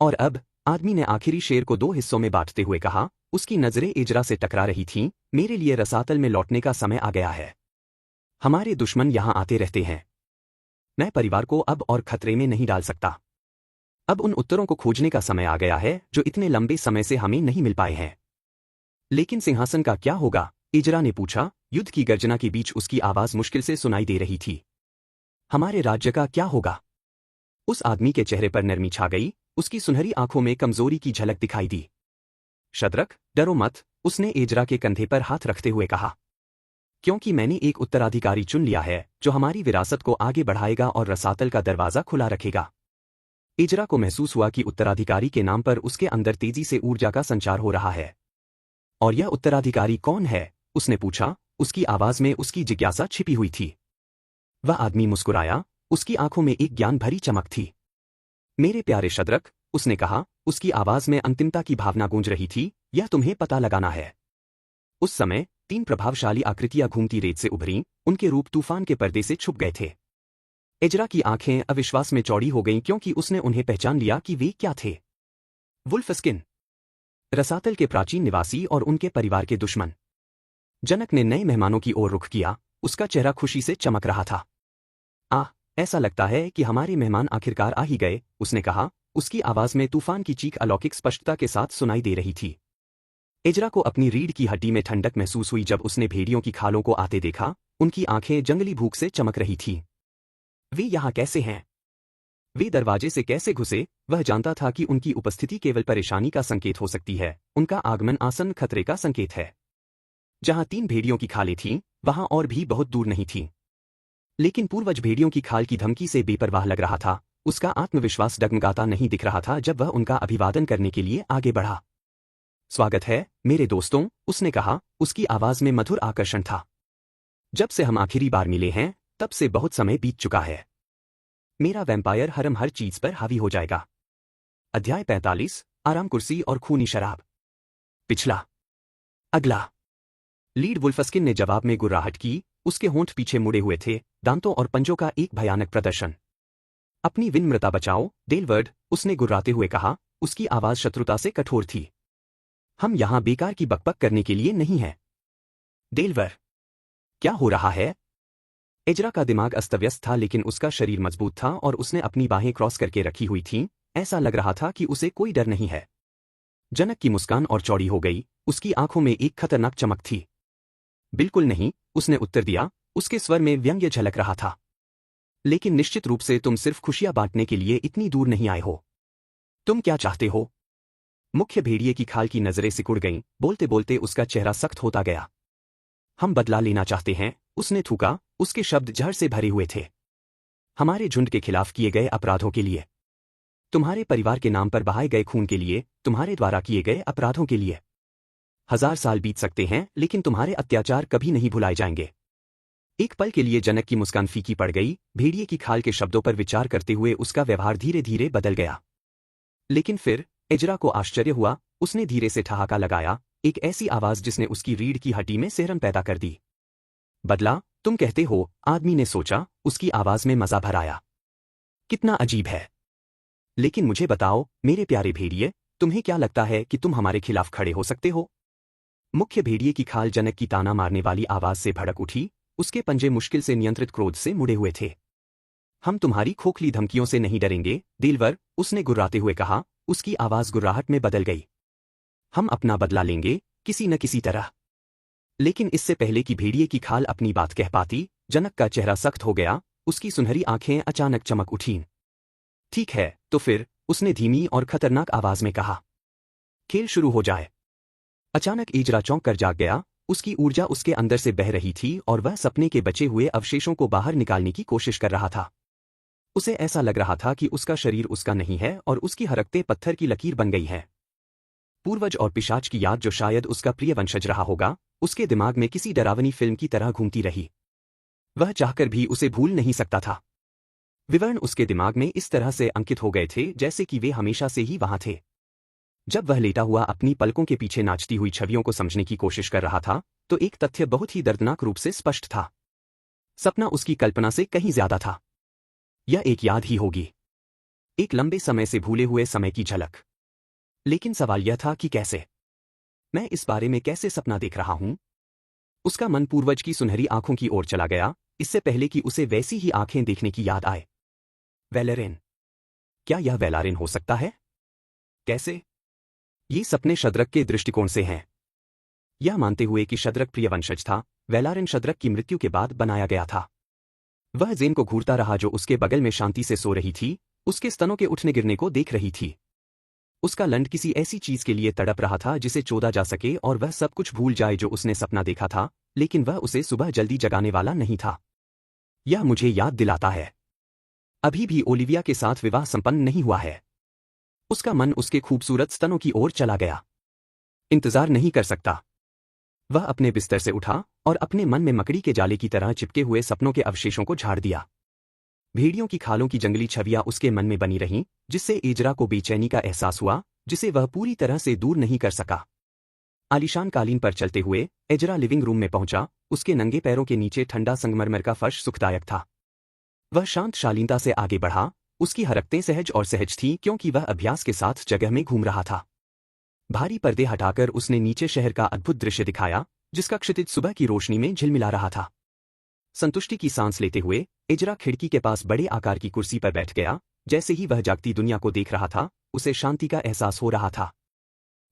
और अब आदमी ने आखिरी शेर को 2 हिस्सों में बांटते हुए कहा, उसकी नजरें इजरा से टकरा रही थीं, मेरे लिए रसातल में लौटने का समय आ गया है। हमारे दुश्मन यहां आते रहते हैं। मैं परिवार को अब और खतरे में नहीं डाल सकता। अब उन उत्तरों को खोजने का समय आ गया है जो इतने लंबे समय से हमें नहीं मिल पाए हैं। लेकिन सिंहासन का क्या होगा? इजरा ने पूछा, युद्ध की गर्जना के बीच उसकी आवाज मुश्किल से सुनाई दे रही थी। हमारे राज्य का क्या होगा? उस आदमी के चेहरे पर नरमी छा गई, उसकी सुनहरी आंखों में कमजोरी की झलक दिखाई दी। शद्रक, डरो मत, उसने इजरा के कंधे पर हाथ रखते हुए कहा। क्योंकि मैंने एक उत्तराधिकारी चुन लिया है जो हमारी विरासत को आगे बढ़ाएगा और रसातल का दरवाजा खुला रखेगा। इजरा को महसूस हुआ कि उत्तराधिकारी के नाम पर उसके अंदर तेजी से ऊर्जा का संचार हो रहा है। और यह उत्तराधिकारी कौन है? उसने पूछा, उसकी आवाज में उसकी जिज्ञासा छिपी हुई थी। वह आदमी मुस्कुराया, उसकी आंखों में एक ज्ञान भरी चमक थी। मेरे प्यारे शद्रक, उसने कहा, उसकी आवाज में अंतिमता की भावना गूंज रही थी, यह तुम्हें पता लगाना है। उस समय 3 प्रभावशाली आकृतियां घूमती रेत से उभरीं, उनके रूप तूफान के पर्दे से छुप गए थे। इजरा की आंखें अविश्वास में चौड़ी हो गईं क्योंकि उसने उन्हें पहचान लिया कि वे क्या थे। वुल्फस्किन, रसातल के प्राचीन निवासी और उनके परिवार के दुश्मन। जनक ने नए मेहमानों की ओर रुख किया, उसका चेहरा खुशी से चमक रहा था। ऐसा लगता है कि हमारे मेहमान आखिरकार आ ही गए, उसने कहा, उसकी आवाज में तूफान की चीख अलौकिक स्पष्टता के साथ सुनाई दे रही थी। इजरा को अपनी रीढ़ की हड्डी में ठंडक महसूस हुई जब उसने भेड़ियों की खालों को आते देखा, उनकी आंखें जंगली भूख से चमक रही थीं। वे यहाँ कैसे हैं? वे दरवाजे से कैसे घुसे? वह जानता था कि उनकी उपस्थिति केवल परेशानी का संकेत हो सकती है, उनका आगमन आसन्न खतरे का संकेत है। जहां 3 भेड़ियों की खालें थीं, वहां और भी बहुत दूर नहीं थीं। लेकिन पूर्वज भेड़ियों की खाल की धमकी से बेपरवाह लग रहा था, उसका आत्मविश्वास डगमगाता नहीं दिख रहा था जब वह उनका अभिवादन करने के लिए आगे बढ़ा। स्वागत है, मेरे दोस्तों, उसने कहा, उसकी आवाज में मधुर आकर्षण था। जब से हम आखिरी बार मिले हैं, तब से बहुत समय बीत चुका है। मेरा वैम्पायर हरम हर चीज पर हावी हो जाएगा। अध्याय 45, आराम कुर्सी और खूनी शराब। पिछला। अगला। लीड वुल्फस्किन ने जवाब में गुर्राहट की, उसके होंठ पीछे मुड़े हुए थे, दांतों और पंजों का एक भयानक प्रदर्शन। अपनी विनम्रता बचाओ, डेलवर्ड, उसने गुर्राते हुए कहा, उसकी आवाज शत्रुता से कठोर थी। हम यहां बेकार की बकबक करने के लिए नहीं हैं। डेलवर, क्या हो रहा है? एजरा का दिमाग अस्तव्यस्त था लेकिन उसका शरीर मजबूत था और उसने अपनी बाहें क्रॉस करके रखी हुई थीं, ऐसा लग रहा था कि उसे कोई डर नहीं है। जनक की मुस्कान और चौड़ी हो गई, उसकी आंखों में एक खतरनाक चमक थी। बिल्कुल नहीं, उसने उत्तर दिया, उसके स्वर में व्यंग्य झलक रहा था। लेकिन निश्चित रूप से तुम सिर्फ खुशियां बांटने के लिए इतनी दूर नहीं आए हो। तुम क्या चाहते हो? मुख्य भेड़िए की खाल की नजरें सिकुड़ गईं, बोलते बोलते उसका चेहरा सख्त होता गया। हम बदला लेना चाहते हैं, उसने थूका, उसके शब्द जहर से भरे हुए थे। हमारे झुंड के खिलाफ किए गए अपराधों के लिए। तुम्हारे परिवार के नाम पर बहाए गए खून के लिए, तुम्हारे द्वारा किए गए अपराधों के लिए। 1000 साल बीत सकते हैं लेकिन तुम्हारे अत्याचार कभी नहीं भुलाए जाएंगे। एक पल के लिए जनक की मुस्कान फीकी पड़ गई, भेड़िए की खाल के शब्दों पर विचार करते हुए उसका व्यवहार धीरे धीरे बदल गया। लेकिन फिर, एजरा को आश्चर्य हुआ, उसने धीरे से ठहाका लगाया, एक ऐसी आवाज जिसने उसकी रीढ़ की हड्डी में सिहरन पैदा कर दी। बदला, तुम कहते हो, आदमी ने सोचा, उसकी आवाज में मजा भर आया। कितना अजीब है। लेकिन मुझे बताओ, मेरे प्यारे भेड़िए, तुम्हें क्या लगता है कि तुम हमारे खिलाफ खड़े हो सकते हो? मुख्य भेड़िए की खाल जनक की ताना मारने वाली आवाज से भड़क उठी, उसके पंजे मुश्किल से नियंत्रित क्रोध से मुड़े हुए थे। हम तुम्हारी खोखली धमकियों से नहीं डरेंगे, दिलवर, उसने गुर्राते हुए कहा, उसकी आवाज गुर्राहट में बदल गई। हम अपना बदला लेंगे, किसी न किसी तरह। लेकिन इससे पहले कि भेड़िए की खाल अपनी बात कह पाती, जनक का चेहरा सख्त हो गया, उसकी सुनहरी आंखें अचानक चमक उठीं। ठीक है, तो फिर, उसने धीमी और खतरनाक आवाज में कहा। खेल शुरू हो जाए। अचानक एजरा चौंक कर जाग गया, उसकी ऊर्जा उसके अंदर से बह रही थी और वह सपने के बचे हुए अवशेषों को बाहर निकालने की कोशिश कर रहा था। उसे ऐसा लग रहा था कि उसका शरीर उसका नहीं है और उसकी हरकतें पत्थर की लकीर बन गई हैं। पूर्वज और पिशाच की याद जो शायद उसका प्रिय वंशज रहा होगा, उसके दिमाग में किसी डरावनी फिल्म की तरह घूमती रही। वह चाहकर भी उसे भूल नहीं सकता था। विवरण उसके दिमाग में इस तरह से अंकित हो गए थे जैसे कि वे हमेशा से ही वहां थे। जब वह लेटा हुआ अपनी पलकों के पीछे नाचती हुई छवियों को समझने की कोशिश कर रहा था, तो एक तथ्य बहुत ही दर्दनाक रूप से स्पष्ट था। सपना उसकी कल्पना से कहीं ज्यादा था। यह एक याद ही होगी। एक लंबे समय से भूले हुए समय की झलक। लेकिन सवाल यह था कि कैसे? मैं इस बारे में कैसे सपना देख रहा हूं? उसका मन पूर्वज की सुनहरी आंखों की ओर चला गया, इससे पहले कि उसे वैसी ही आंखें देखने की याद आए। वेलेरिन। क्या यह वेलारिन हो सकता है? कैसे? ये सपने शद्रक के दृष्टिकोण से हैं। यह मानते हुए कि शद्रक प्रिय वंशज था, वेलारिन शद्रक की मृत्यु के बाद बनाया गया था। वह जेन को घूरता रहा जो उसके बगल में शांति से सो रही थी, उसके स्तनों के उठने गिरने को देख रही थी। उसका लंड किसी ऐसी चीज के लिए तड़प रहा था जिसे चोदा जा सके और वह सब कुछ भूल जाए जो उसने सपना देखा था, लेकिन वह उसे सुबह जल्दी जगाने वाला नहीं था। यह मुझे याद दिलाता है। अभी भी ओलिविया के साथ विवाह संपन्न नहीं हुआ है। उसका मन उसके खूबसूरत स्तनों की ओर चला गया। इंतजार नहीं कर सकता। वह अपने बिस्तर से उठा और अपने मन में मकड़ी के जाले की तरह चिपके हुए सपनों के अवशेषों को झाड़ दिया। भेड़ियों की खालों की जंगली छवियां उसके मन में बनी रहीं, जिससे एजरा को बेचैनी का एहसास हुआ, जिसे वह पूरी तरह से दूर नहीं कर सका। आलीशान कालीन पर चलते हुए एजरा लिविंग रूम में पहुंचा, उसके नंगे पैरों के नीचे ठंडा संगमरमर का फर्श सुखदायक था। वह शांत शालीनता से आगे बढ़ा, उसकी हरकतें सहज और सहज थीं क्योंकि वह अभ्यास के साथ जगह में घूम रहा था। भारी पर्दे हटाकर उसने नीचे शहर का अद्भुत दृश्य दिखाया, जिसका क्षितिज सुबह की रोशनी में झिलमिला रहा था। संतुष्टि की सांस लेते हुए एजरा खिड़की के पास बड़े आकार की कुर्सी पर बैठ गया। जैसे ही वह जागती दुनिया को देख रहा था, उसे शांति का एहसास हो रहा था।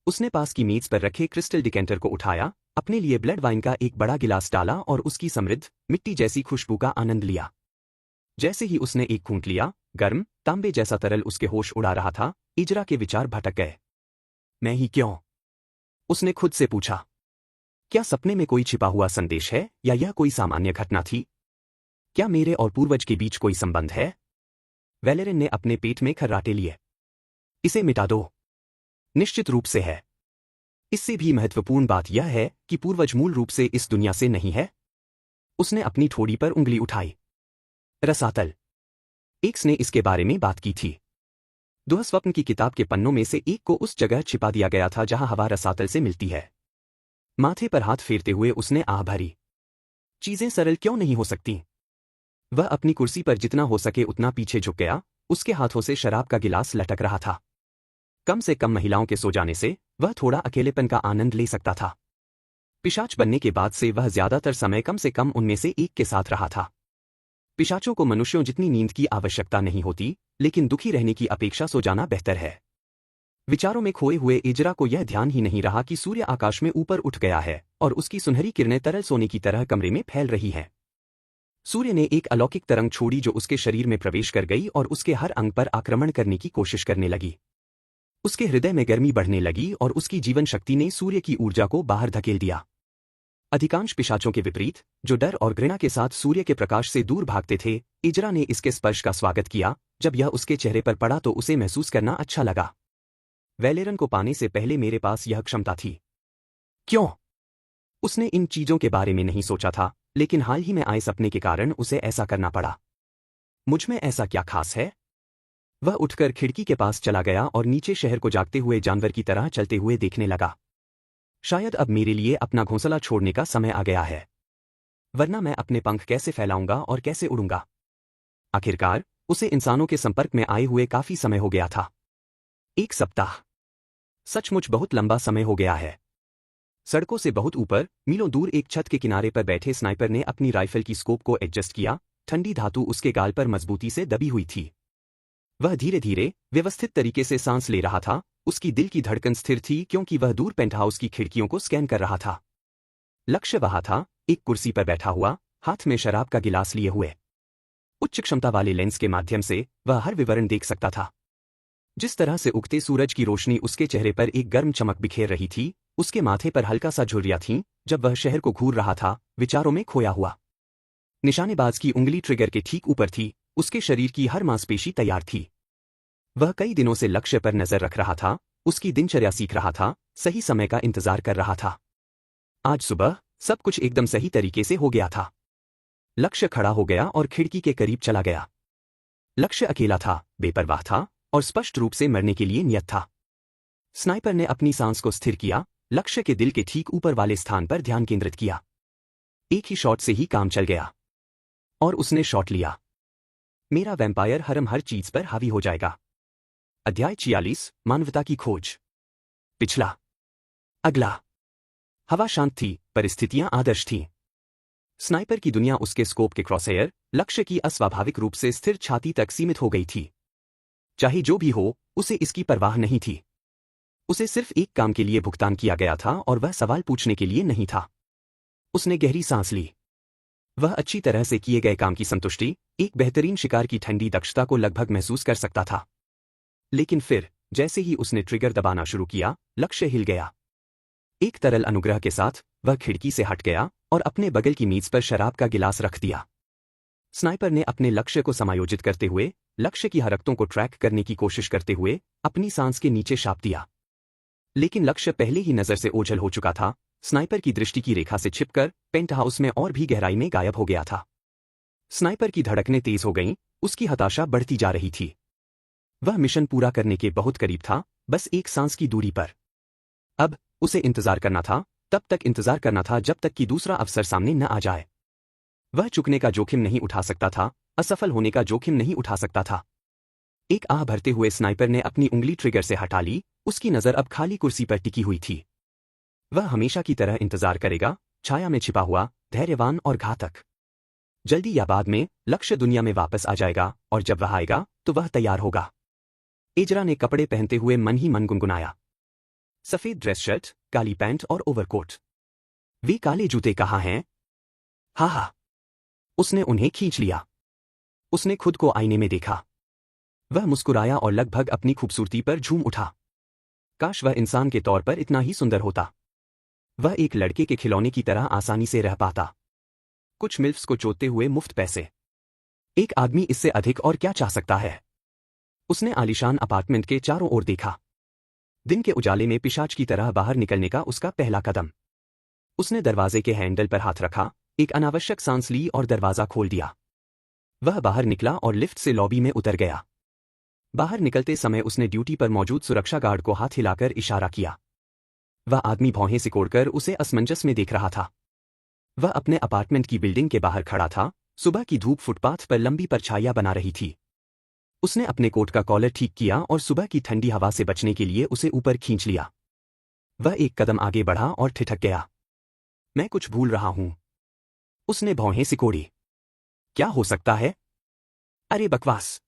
उसने पास की मेज पर रखे क्रिस्टल डिकेंटर को उठाया, अपने लिए ब्लड वाइन का एक बड़ा गिलास डाला और उसकी समृद्ध, मिट्टी जैसी खुशबू का आनंद लिया। जैसे ही उसने एक घूंट लिया, गर्म, तांबे जैसा तरल उसके होश उड़ा रहा था। एजरा के विचार भटक गए। मैं ही क्यों? उसने खुद से पूछा। क्या सपने में कोई छिपा हुआ संदेश है या यह कोई सामान्य घटना थी? क्या मेरे और पूर्वज के बीच कोई संबंध है? वैलेरिन ने अपने पेट में खर्राटे लिए। इसे मिटा दो। निश्चित रूप से है। इससे भी महत्वपूर्ण बात यह है कि पूर्वज मूल रूप से इस दुनिया से नहीं है। उसने अपनी ठोड़ी पर उंगली उठाई। रसातल। एक्स ने इसके बारे में बात की थी। दुःस्वप्न की किताब के पन्नों में से एक को उस जगह छिपा दिया गया था जहां हवा रसातल से मिलती है। माथे पर हाथ फेरते हुए उसने आह भरी। चीजें सरल क्यों नहीं हो सकती? वह अपनी कुर्सी पर जितना हो सके उतना पीछे झुक गया। उसके हाथों से शराब का गिलास लटक रहा था। कम से कम महिलाओं के सो जाने से वह थोड़ा अकेलेपन का आनंद ले सकता था। पिशाच बनने के बाद से वह ज्यादातर समय कम से कम उनमें से एक के साथ रहा था। पिशाचों को मनुष्यों जितनी नींद की आवश्यकता नहीं होती, लेकिन दुखी रहने की अपेक्षा सो जाना बेहतर है। विचारों में खोए हुए इजरा को यह ध्यान ही नहीं रहा कि सूर्य आकाश में ऊपर उठ गया है और उसकी सुनहरी किरणें तरल सोने की तरह कमरे में फैल रही हैं। सूर्य ने एक अलौकिक तरंग छोड़ी जो उसके शरीर में प्रवेश कर गई और उसके हर अंग पर आक्रमण करने की कोशिश करने लगी। उसके हृदय में गर्मी बढ़ने लगी और उसकी जीवन शक्ति ने सूर्य की ऊर्जा को बाहर धकेल दिया। अधिकांश पिशाचों के विपरीत, जो डर और घृणा के साथ सूर्य के प्रकाश से दूर भागते थे, इजरा ने इसके स्पर्श का स्वागत किया। जब यह उसके चेहरे पर पड़ा तो उसे महसूस करना अच्छा लगा। वैलेरन को पाने से पहले मेरे पास यह क्षमता थी। क्यों? उसने इन चीजों के बारे में नहीं सोचा था, लेकिन हाल ही में आए सपने के कारण उसे ऐसा करना पड़ा। मुझमें ऐसा क्या खास है? वह उठकर खिड़की के पास चला गया और नीचे शहर को जागते हुए जानवर की तरह चलते हुए देखने लगा। शायद अब मेरे लिए अपना घोंसला छोड़ने का समय आ गया है, वरना मैं अपने पंख कैसे फैलाऊंगा और कैसे उड़ूंगा? आखिरकार उसे इंसानों के संपर्क में आए हुए काफी समय हो गया था। 1 सप्ताह। सचमुच बहुत लंबा समय हो गया है। सड़कों से बहुत ऊपर, मीलों दूर एक छत के किनारे पर बैठे स्नाइपर ने अपनी राइफल की स्कोप को एडजस्ट किया। ठंडी धातु उसके गाल पर मजबूती से दबी हुई थी। वह धीरे धीरे, व्यवस्थित तरीके से सांस ले रहा था। उसकी दिल की धड़कन स्थिर थी क्योंकि वह दूर पेंटहाउस की खिड़कियों को स्कैन कर रहा था। लक्ष्य वहां था, एक कुर्सी पर बैठा हुआ, हाथ में शराब का गिलास लिए हुए। उच्च क्षमता वाले लेंस के माध्यम से वह हर विवरण देख सकता था। जिस तरह से उगते सूरज की रोशनी उसके चेहरे पर एक गर्म चमक बिखेर रही थी, उसके माथे पर हल्का सा झुर्रियां थीं। जब वह शहर को घूर रहा था, विचारों में खोया हुआ। निशानेबाज की उंगली ट्रिगर के ठीक ऊपर थी। उसके शरीर की हर मांसपेशी तैयार थी। वह कई दिनों से लक्ष्य पर नजर रख रहा था, उसकी दिनचर्या सीख रहा था, सही समय का इंतजार कर रहा था। आज सुबह सब कुछ एकदम सही तरीके से हो गया था। लक्ष्य खड़ा हो गया और खिड़की के करीब चला गया। लक्ष्य अकेला था, बेपरवाह था और स्पष्ट रूप से मरने के लिए नियत था। स्नाइपर ने अपनी सांस को स्थिर किया, लक्ष्य के दिल के ठीक ऊपर वाले स्थान पर ध्यान केंद्रित किया। एक ही शॉट से ही काम चल गया। और उसने शॉट लिया। मेरा वैम्पायर हरम हर चीज पर हावी हो जाएगा। अध्याय 46, मानवता की खोज। पिछला। अगला। हवा शांत थी, परिस्थितियां आदर्श थीं। स्नाइपर की दुनिया उसके स्कोप के क्रॉसहेयर, लक्ष्य की अस्वाभाविक रूप से स्थिर छाती तक सीमित हो गई थी। चाहे जो भी हो, उसे इसकी परवाह नहीं थी। उसे सिर्फ एक काम के लिए भुगतान किया गया था और वह सवाल पूछने के लिए नहीं था। उसने गहरी सांस ली। वह अच्छी तरह से किए गए काम की संतुष्टि, एक बेहतरीन शिकार की ठंडी दक्षता को लगभग महसूस कर सकता था। लेकिन फिर, जैसे ही उसने ट्रिगर दबाना शुरू किया, लक्ष्य हिल गया। एक तरल अनुग्रह के साथ, वह खिड़की से हट गया और अपने बगल की मेज पर शराब का गिलास रख दिया। स्नाइपर ने अपने लक्ष्य को समायोजित करते हुए, लक्ष्य की हरकतों को ट्रैक करने की कोशिश करते हुए, अपनी सांस के नीचे छाप दिया। लेकिन लक्ष्य पहले ही नजर से ओझल हो चुका था। स्नाइपर की दृष्टि की रेखा से छिपकर पेंटहाउस में और भी गहराई में गायब हो गया था। स्नाइपर की धड़कनें तेज हो गईं, उसकी हताशा बढ़ती जा रही थी। वह मिशन पूरा करने के बहुत करीब था, बस एक सांस की दूरी पर। अब उसे इंतजार करना था, तब तक इंतजार करना था जब तक कि दूसरा अवसर सामने न आ जाए। वह चुकने का जोखिम नहीं उठा सकता था, असफल होने का जोखिम नहीं उठा सकता था। एक आह भरते हुए स्नाइपर ने अपनी उंगली ट्रिगर से हटा ली। उसकी नजर अब खाली कुर्सी पर टिकी हुई थी। वह हमेशा की तरह इंतजार करेगा, छाया में छिपा हुआ, धैर्यवान और घातक। जल्दी या बाद में लक्ष्य दुनिया में वापस आ जाएगा और जब वह आएगा तो वह तैयार होगा। इजरा ने कपड़े पहनते हुए मन ही मन गुनगुनाया। सफेद ड्रेस शर्ट, काली पैंट और ओवरकोट। वे काले जूते कहाँ हैं? हा। उसने उन्हें खींच लिया। उसने खुद को आईने में देखा। वह मुस्कुराया और लगभग अपनी खूबसूरती पर झूम उठा। काश वह इंसान के तौर पर इतना ही सुंदर होता। वह एक लड़के के खिलौने की तरह आसानी से रह पाता। कुछ मिल्फ्स को चोदते हुए मुफ्त पैसे। एक आदमी इससे अधिक और क्या चाह सकता है? उसने आलीशान अपार्टमेंट के चारों ओर देखा। दिन के उजाले में पिशाच की तरह बाहर निकलने का उसका पहला कदम। उसने दरवाजे के हैंडल पर हाथ रखा, एक अनावश्यक सांस ली और दरवाजा खोल दिया। वह बाहर निकला और लिफ्ट से लॉबी में उतर गया। बाहर निकलते समय उसने ड्यूटी पर मौजूद सुरक्षा गार्ड को हाथ हिलाकर इशारा किया। वह आदमी भौहें सिकोड़कर उसे असमंजस में देख रहा था। वह अपने अपार्टमेंट की बिल्डिंग के बाहर खड़ा था। सुबह की धूप फुटपाथ पर लंबी परछाइयां बना रही थी। उसने अपने कोट का कॉलर ठीक किया और सुबह की ठंडी हवा से बचने के लिए उसे ऊपर खींच लिया। वह एक कदम आगे बढ़ा और ठिठक गया। मैं कुछ भूल रहा हूं। उसने भौहें सिकोड़ी। क्या हो सकता है? अरे बकवास।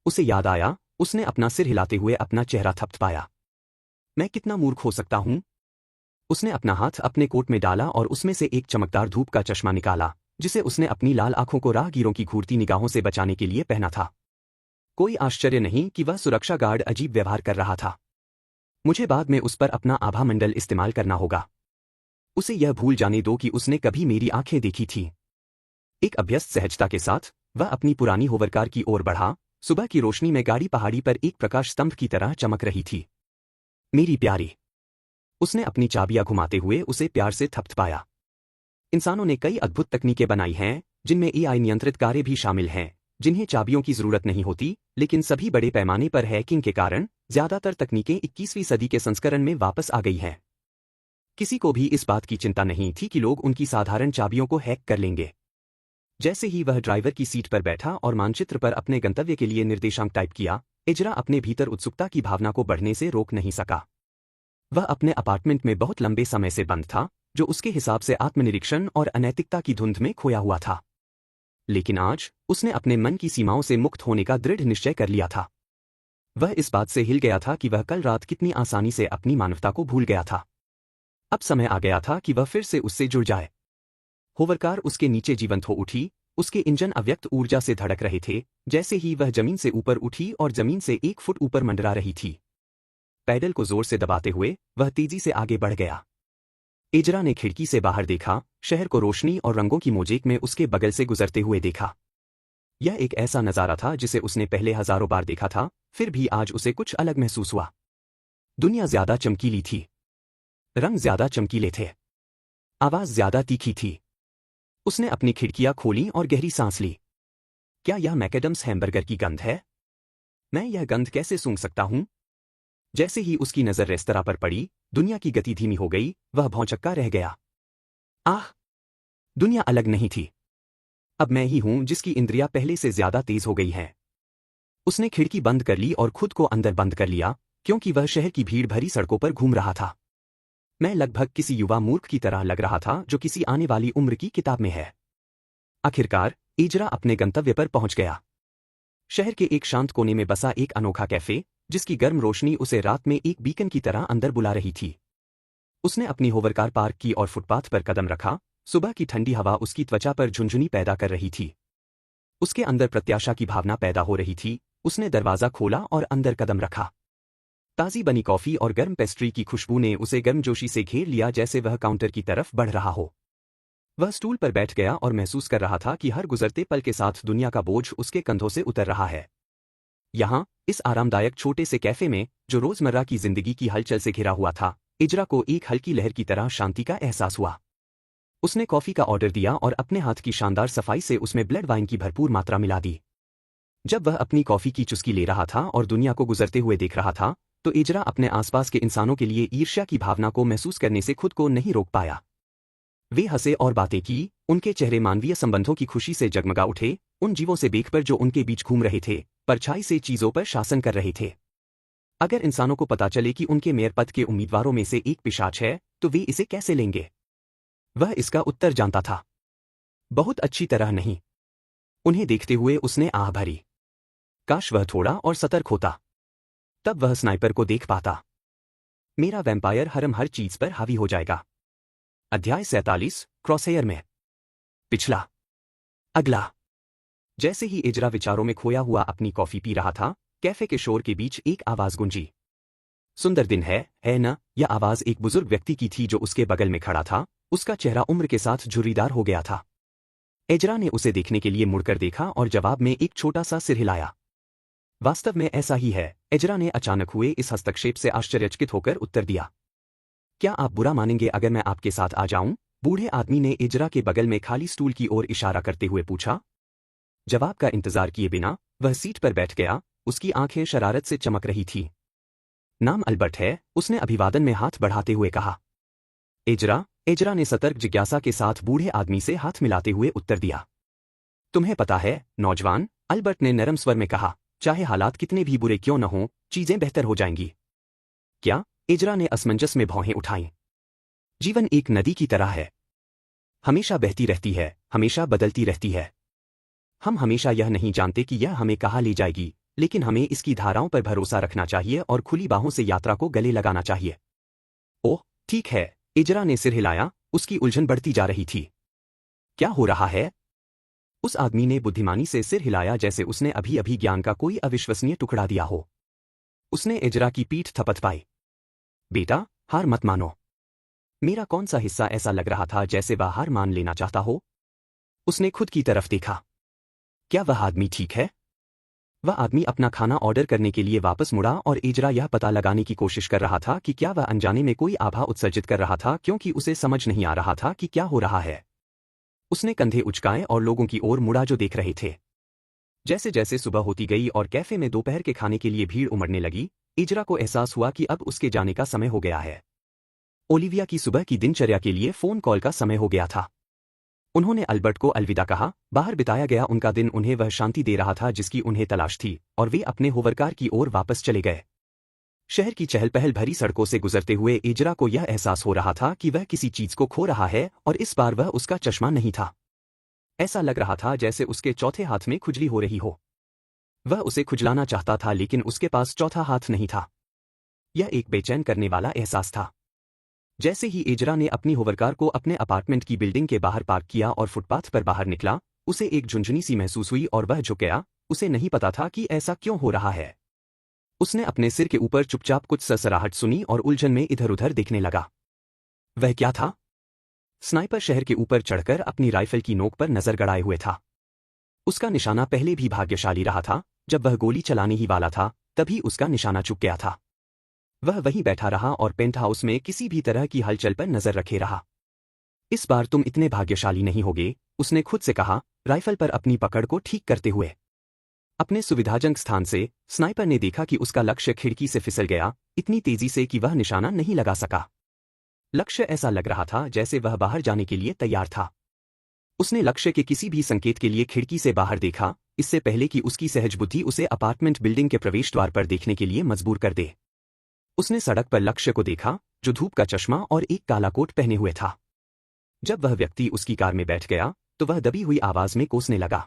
उसे याद आया, उसने अपना सिर हिलाते हुए अपना चेहरा थपथपाया। मैं कितना मूर्ख हो सकता हूं? उसने अपना हाथ अपने कोट में डाला और उसमें से एक चमकदार धूप का चश्मा निकाला, जिसे उसने अपनी लाल आंखों को राहगीरों की घूरती निगाहों से बचाने के लिए पहना था। कोई आश्चर्य नहीं कि वह सुरक्षा गार्ड अजीब व्यवहार कर रहा था। मुझे बाद में उस पर अपना आभा मंडल इस्तेमाल करना होगा। उसे यह भूल जाने दो कि उसने कभी मेरी आंखें देखी थीं। एक अभ्यस्त सहजता के साथ वह अपनी पुरानी होवरकार की ओर बढ़ा। सुबह की रोशनी में गाड़ी पहाड़ी पर एक प्रकाश स्तंभ की तरह चमक रही थी। मेरी प्यारी। उसने अपनी चाबियां घुमाते हुए उसे प्यार से थपथपाया। इंसानों ने कई अद्भुत तकनीकें बनाई हैं, जिनमें एआई नियंत्रित कारें भी शामिल हैं, जिन्हें चाबियों की जरूरत नहीं होती, लेकिन सभी बड़े पैमाने पर हैकिंग के कारण ज्यादातर तकनीकें 21वीं सदी के संस्करण में वापस आ गई हैं। किसी को भी इस बात की चिंता नहीं थी कि लोग उनकी साधारण चाबियों को हैक कर लेंगे। जैसे ही वह ड्राइवर की सीट पर बैठा और मानचित्र पर अपने गंतव्य के लिए निर्देशांक टाइप किया, इजरा अपने भीतर उत्सुकता की भावना को बढ़ने से रोक नहीं सका। वह अपने अपार्टमेंट में बहुत लंबे समय से बंद था, जो उसके हिसाब से आत्मनिरीक्षण और अनैतिकता की धुंध में खोया हुआ था। लेकिन आज उसने अपने मन की सीमाओं से मुक्त होने का दृढ़ निश्चय कर लिया था। वह इस बात से हिल गया था कि वह कल रात कितनी आसानी से अपनी मानवता को भूल गया था। अब समय आ गया था कि वह फिर से उससे जुड़ जाए। होवरकार उसके नीचे जीवंत हो उठी, उसके इंजन अव्यक्त ऊर्जा से धड़क रहे थे, जैसे ही वह जमीन से ऊपर उठी और जमीन से 1 फुट ऊपर मंडरा रही थी। पैडल को जोर से दबाते हुए वह तेजी से आगे बढ़ गया। इजरा ने खिड़की से बाहर देखा, शहर को रोशनी और रंगों की मोज़ेक में उसके बगल से गुजरते हुए देखा। यह एक ऐसा नज़ारा था जिसे उसने पहले हजारों बार देखा था, फिर भी आज उसे कुछ अलग महसूस हुआ। दुनिया ज्यादा चमकीली थी। रंग ज्यादा चमकीले थे। आवाज ज्यादा तीखी थी। उसने अपनी खिड़कियां खोलीं और गहरी सांस ली। क्या यह मैकडम्स हैमबर्गर की गंध है? मैं यह गंध कैसे सूंघ सकता हूं? जैसे ही उसकी नजर रेस्तरां पर पड़ी, दुनिया की गति धीमी हो गई, वह भौंचक्का रह गया। आह! दुनिया अलग नहीं थी। अब मैं ही हूं जिसकी इंद्रियां पहले से ज्यादा तेज हो गई हैं। उसने खिड़की बंद कर ली और खुद को अंदर बंद कर लिया, क्योंकि वह शहर की भीड़ भरी सड़कों पर घूम रहा था। मैं लगभग किसी युवा मूर्ख की तरह लग रहा था जो किसी आने वाली उम्र की किताब में है। आखिरकार इजरा अपने गंतव्य पर पहुंच गया। शहर के एक शांत कोने में बसा एक अनोखा कैफे, जिसकी गर्म रोशनी उसे रात में एक बीकन की तरह अंदर बुला रही थी। उसने अपनी होवरकार पार्क की और फुटपाथ पर कदम रखा। सुबह की ठंडी हवा उसकी त्वचा पर झुनझुनी पैदा कर रही थी। उसके अंदर प्रत्याशा की भावना पैदा हो रही थी। उसने दरवाजा खोला और अंदर कदम रखा। ताज़ी बनी कॉफी और गर्म पेस्ट्री की खुशबू ने उसे गर्मजोशी से घेर लिया, जैसे वह काउंटर की तरफ बढ़ रहा हो। वह स्टूल पर बैठ गया और महसूस कर रहा था कि हर गुजरते पल के साथ दुनिया का बोझ उसके कंधों से उतर रहा है। यहाँ, इस आरामदायक छोटे से कैफे में, जो रोजमर्रा की जिंदगी की हलचल से घिरा हुआ था, इजरा को एक हल्की लहर की तरह शांति का एहसास हुआ। उसने कॉफी का ऑर्डर दिया और अपने हाथ की शानदार सफाई से उसमें ब्लड वाइन की भरपूर मात्रा मिला दी। जब वह अपनी कॉफी की चुस्की ले रहा था और दुनिया को गुजरते हुए देख रहा था, तो इजरा अपने आसपास के इंसानों के लिए ईर्ष्या की भावना को महसूस करने से खुद को नहीं रोक पाया। वे हंसे और बातें की, उनके चेहरे मानवीय संबंधों की खुशी से जगमगा उठे, उन जीवों से देखकर जो उनके बीच घूम रहे थे, परछाई से चीजों पर शासन कर रहे थे। अगर इंसानों को पता चले कि उनके मेयर पद के उम्मीदवारों में से एक पिशाच है, तो वे इसे कैसे लेंगे? वह इसका उत्तर जानता था। बहुत अच्छी तरह नहीं। उन्हें देखते हुए उसने आह भरी। काश वह थोड़ा और सतर्क होता। तब वह स्नाइपर को देख पाता। मेरा वैम्पायर हरम हर चीज पर हावी हो जाएगा। अध्याय 47, क्रॉसहेयर में। पिछला। अगला। जैसे ही इजरा विचारों में खोया हुआ अपनी कॉफी पी रहा था, कैफे के शोर के बीच एक आवाज गूंजी। सुंदर दिन है न? यह आवाज एक बुजुर्ग व्यक्ति की थी जो उसके बगल में खड़ा था। उसका चेहरा उम्र के साथ झुर्रीदार हो गया था। एजरा ने उसे देखने के लिए मुड़कर देखा और जवाब में एक छोटा सा सिर हिलाया। वास्तव में ऐसा ही है, एजरा ने अचानक हुए इस हस्तक्षेप से आश्चर्यचकित होकर उत्तर दिया। क्या आप बुरा मानेंगे अगर मैं आपके साथ आ जाऊं? बूढ़े आदमी ने एजरा के बगल में खाली स्टूल की ओर इशारा करते हुए पूछा। जवाब का इंतजार किए बिना वह सीट पर बैठ गया। उसकी आंखें शरारत से चमक रही थी। नाम अल्बर्ट है, उसने अभिवादन में हाथ बढ़ाते हुए कहा। एजरा ने सतर्क जिज्ञासा के साथ बूढ़े आदमी से हाथ मिलाते हुए उत्तर दिया। तुम्हें पता है, नौजवान, अल्बर्ट ने नरम स्वर में कहा, चाहे हालात कितने भी बुरे क्यों न हों, चीजें बेहतर हो जाएंगी। क्या? एजरा ने असमंजस में भौहें उठाईं। जीवन एक नदी की तरह है, हमेशा बहती रहती है, हमेशा बदलती रहती है। हम हमेशा यह नहीं जानते कि यह हमें कहाँ ले जाएगी, लेकिन हमें इसकी धाराओं पर भरोसा रखना चाहिए और खुली बाहों से यात्रा को गले लगाना चाहिए। ओह, ठीक है, एजरा ने सिर हिलाया। उसकी उलझन बढ़ती जा रही थी। क्या हो रहा है? उस आदमी ने बुद्धिमानी से सिर हिलाया जैसे उसने अभी अभी ज्ञान का कोई अविश्वसनीय टुकड़ा दिया हो। उसने एजरा की पीठ थपथपाई। बेटा, हार मत मानो। मेरा कौन सा हिस्सा ऐसा लग रहा था जैसे वह हार मान लेना चाहता हो? उसने खुद की तरफ देखा। क्या वह आदमी ठीक है? वह आदमी अपना खाना ऑर्डर करने के लिए वापस मुड़ा और एजरा यह पता लगाने की कोशिश कर रहा था कि क्या वह अनजाने में कोई आभा उत्सर्जित कर रहा था क्योंकि उसे समझ नहीं आ रहा था कि क्या हो रहा है। उसने कंधे उचकाए और लोगों की ओर मुड़ा जो देख रहे थे। जैसे जैसे सुबह होती गई और कैफे में दोपहर के खाने के लिए भीड़ उमड़ने लगी, एजरा को एहसास हुआ कि अब उसके जाने का समय हो गया है। ओलिविया की सुबह की दिनचर्या के लिए फोन कॉल का समय हो गया था। उन्होंने अल्बर्ट को अलविदा कहा। बाहर बिताया गया उनका दिन उन्हें वह शांति दे रहा था जिसकी उन्हें तलाश थी, और वे अपने होवरकार की ओर वापस चले गए। शहर की चहल पहल भरी सड़कों से गुजरते हुए एजरा को यह एहसास हो रहा था कि वह किसी चीज को खो रहा है, और इस बार वह उसका चश्मा नहीं था। ऐसा लग रहा था जैसे उसके चौथे हाथ में खुजली हो रही हो। वह उसे खुजलाना चाहता था लेकिन उसके पास चौथा हाथ नहीं था। यह एक बेचैन करने वाला एहसास था। जैसे ही एजरा ने अपनी होवरकार को अपने अपार्टमेंट की बिल्डिंग के बाहर पार्क किया और फुटपाथ पर बाहर निकला, उसे एक झुंझुनी सी महसूस हुई और वह झुक गया। उसे नहीं पता था कि ऐसा क्यों हो रहा है। उसने अपने सिर के ऊपर चुपचाप कुछ सरसराहट सुनी और उलझन में इधर उधर देखने लगा। वह क्या था? स्नाइपर शहर के ऊपर चढ़कर अपनी राइफल की नोक पर नजर गड़ाए हुए था। उसका निशाना पहले भी भाग्यशाली रहा था। जब वह गोली चलाने ही वाला था, तभी उसका निशाना चूक गया था। वह वहीं बैठा रहा और पेंट हाउस में किसी भी तरह की हलचल पर नजर रखे रहा। इस बार तुम इतने भाग्यशाली नहीं होगे, उसने खुद से कहा, राइफल पर अपनी पकड़ को ठीक करते हुए। अपने सुविधाजनक स्थान से स्नाइपर ने देखा कि उसका लक्ष्य खिड़की से फिसल गया, इतनी तेजी से कि वह निशाना नहीं लगा सका। लक्ष्य ऐसा लग रहा था जैसे वह बाहर जाने के लिए तैयार था। उसने लक्ष्य के किसी भी संकेत के लिए खिड़की से बाहर देखा, इससे पहले कि उसकी सहज बुद्धि उसे अपार्टमेंट बिल्डिंग के प्रवेश द्वार पर देखने के लिए मजबूर कर दे। उसने सड़क पर लक्ष्य को देखा, जो धूप का चश्मा और एक काला कोट पहने हुए था। जब वह व्यक्ति उसकी कार में बैठ गया, तो वह दबी हुई आवाज में कोसने लगा।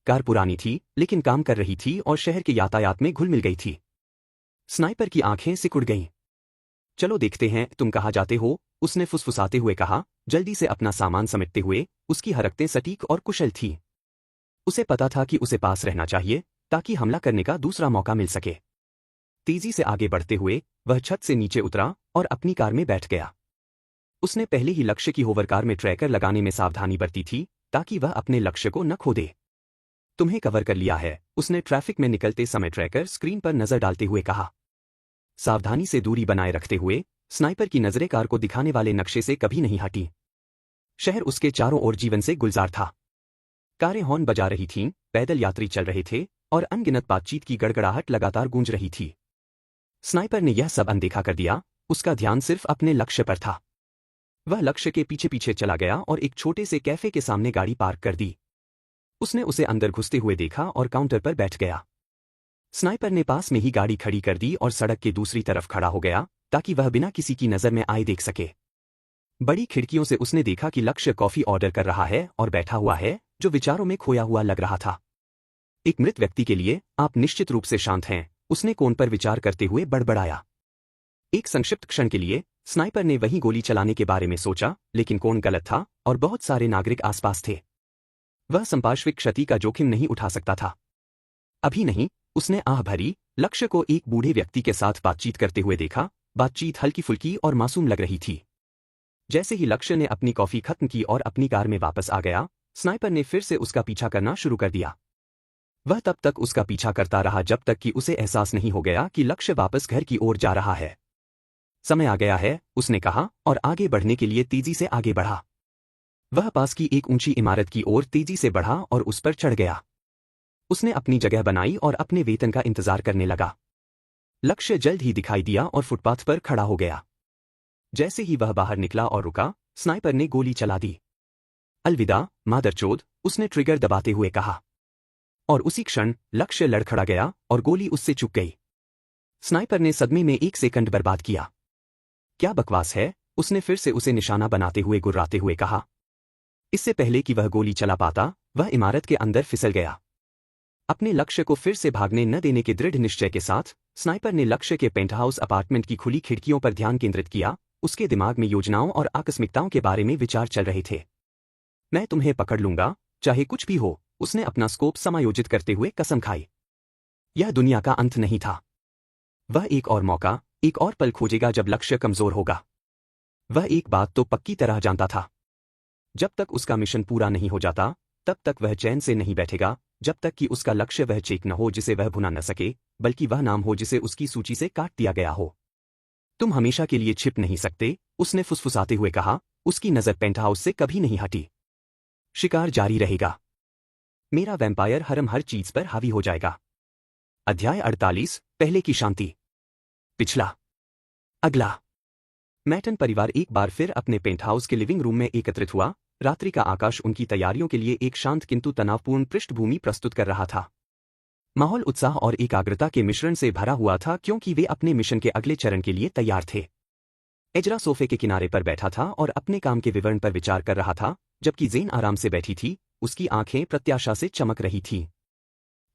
कार पुरानी थी, लेकिन काम कर रही थी और शहर के यातायात में घुल मिल गई थी। स्नाइपर की आंखें सिकुड़ गईं। चलो देखते हैं तुम कहाँ जाते हो, उसने फुसफुसाते हुए कहा, जल्दी से अपना सामान समेटते हुए। उसकी हरकतें सटीक और कुशल थीं। उसे पता था कि उसे पास रहना चाहिए, ताकि हमला करने का दूसरा मौका मिल सके। तेजी से आगे बढ़ते हुए वह छत से नीचे उतरा और अपनी कार में बैठ गया। उसने पहले ही लक्ष्य की होवरकार में ट्रैकर लगाने में सावधानी बरती थी, ताकि वह अपने लक्ष्य को न खो दे। तुम्हें कवर कर लिया है, उसने ट्रैफिक में निकलते समय ट्रैकर स्क्रीन पर नजर डालते हुए कहा। सावधानी से दूरी बनाए रखते हुए स्नाइपर की नजरें कार को दिखाने वाले नक्शे से कभी नहीं हटी। शहर उसके चारों ओर जीवन से गुलजार था। कारें हॉर्न बजा रही थीं, पैदल यात्री चल रहे थे, और अनगिनत बातचीत की गड़गड़ाहट लगातार गूंज रही थी। स्नाइपर ने यह सब अनदेखा कर दिया। उसका ध्यान सिर्फ अपने लक्ष्य पर था। वह लक्ष्य के पीछे पीछे चला गया और एक छोटे से कैफे के सामने गाड़ी पार्क कर दी। उसने उसे अंदर घुसते हुए देखा और काउंटर पर बैठ गया। स्नाइपर ने पास में ही गाड़ी खड़ी कर दी और सड़क के दूसरी तरफ खड़ा हो गया, ताकि वह बिना किसी की नजर में आए देख सके। बड़ी खिड़कियों से उसने देखा कि लक्ष्य कॉफी ऑर्डर कर रहा है और बैठा हुआ है, जो विचारों में खोया हुआ लग रहा था। एक मृत व्यक्ति के लिए आप निश्चित रूप से शांत हैं, उसने कोन पर विचार करते हुए बड़बड़ाया। एक संक्षिप्त क्षण के लिए स्नाइपर ने वहीं गोली चलाने के बारे में सोचा, लेकिन कोन गलत था और बहुत सारे नागरिक आसपास थे। वह संपार्श्विक क्षति का जोखिम नहीं उठा सकता था। अभी नहीं, उसने आह भरी, लक्ष्य को एक बूढ़े व्यक्ति के साथ बातचीत करते हुए देखा। बातचीत हल्की फुल्की और मासूम लग रही थी। जैसे ही लक्ष्य ने अपनी कॉफी खत्म की और अपनी कार में वापस आ गया, स्नाइपर ने फिर से उसका पीछा करना शुरू कर दिया। वह तब तक उसका पीछा करता रहा जब तक कि उसे एहसास नहीं हो गया कि लक्ष्य वापस घर की ओर जा रहा है। समय आ गया है, उसने कहा और आगे बढ़ने के लिए तेजी से आगे बढ़ा। वह पास की एक ऊंची इमारत की ओर तेजी से बढ़ा और उस पर चढ़ गया। उसने अपनी जगह बनाई और अपने वेतन का इंतजार करने लगा। लक्ष्य जल्द ही दिखाई दिया और फुटपाथ पर खड़ा हो गया। जैसे ही वह बाहर निकला और रुका, स्नाइपर ने गोली चला दी। अलविदा मादरचोद, उसने ट्रिगर दबाते हुए कहा। और उसी क्षण लक्ष्य लड़खड़ा गया और गोली उससे चूक गई। स्नाइपर ने सदमे में 1 सेकंड बर्बाद किया। क्या बकवास है, उसने फिर से उसे निशाना बनाते हुए गुर्राते हुए कहा। इससे पहले कि वह गोली चला पाता, वह इमारत के अंदर फिसल गया। अपने लक्ष्य को फिर से भागने न देने के दृढ़ निश्चय के साथ स्नाइपर ने लक्ष्य के पेंटहाउस अपार्टमेंट की खुली खिड़कियों पर ध्यान केंद्रित किया। उसके दिमाग में योजनाओं और आकस्मिकताओं के बारे में विचार चल रहे थे। मैं तुम्हें पकड़ लूंगा, चाहे कुछ भी हो, उसने अपना स्कोप समायोजित करते हुए कसम खाई। यह दुनिया का अंत नहीं था। वह एक और मौका, एक और पल खोजेगा जब लक्ष्य कमजोर होगा। वह एक बात तो पक्की तरह जानता था। जब तक उसका मिशन पूरा नहीं हो जाता, तब तक वह चैन से नहीं बैठेगा, जब तक कि उसका लक्ष्य वह चेक न हो जिसे वह भुना न सके, बल्कि वह नाम हो जिसे उसकी सूची से काट दिया गया हो। तुम हमेशा के लिए छिप नहीं सकते, उसने फुसफुसाते हुए कहा। उसकी नजर पेंटहाउस से कभी नहीं हटी। शिकार जारी रहेगा। मेरा वैम्पायर हरम हर चीज पर हावी हो जाएगा। अध्याय 48, पहले की शांति। पिछला। अगला। मैटन परिवार एक बार फिर अपने पेंटहाउस के लिविंग रूम में एकत्रित हुआ। रात्रि का आकाश उनकी तैयारियों के लिए एक शांत किंतु तनावपूर्ण पृष्ठभूमि प्रस्तुत कर रहा था। माहौल उत्साह और एकाग्रता के मिश्रण से भरा हुआ था क्योंकि वे अपने मिशन के अगले चरण के लिए तैयार थे। एजरा सोफे के किनारे पर बैठा था और अपने काम के विवरण पर विचार कर रहा था, जबकि ज़ेन आराम से बैठी थी। उसकी आंखें प्रत्याशा से चमक रही थीं।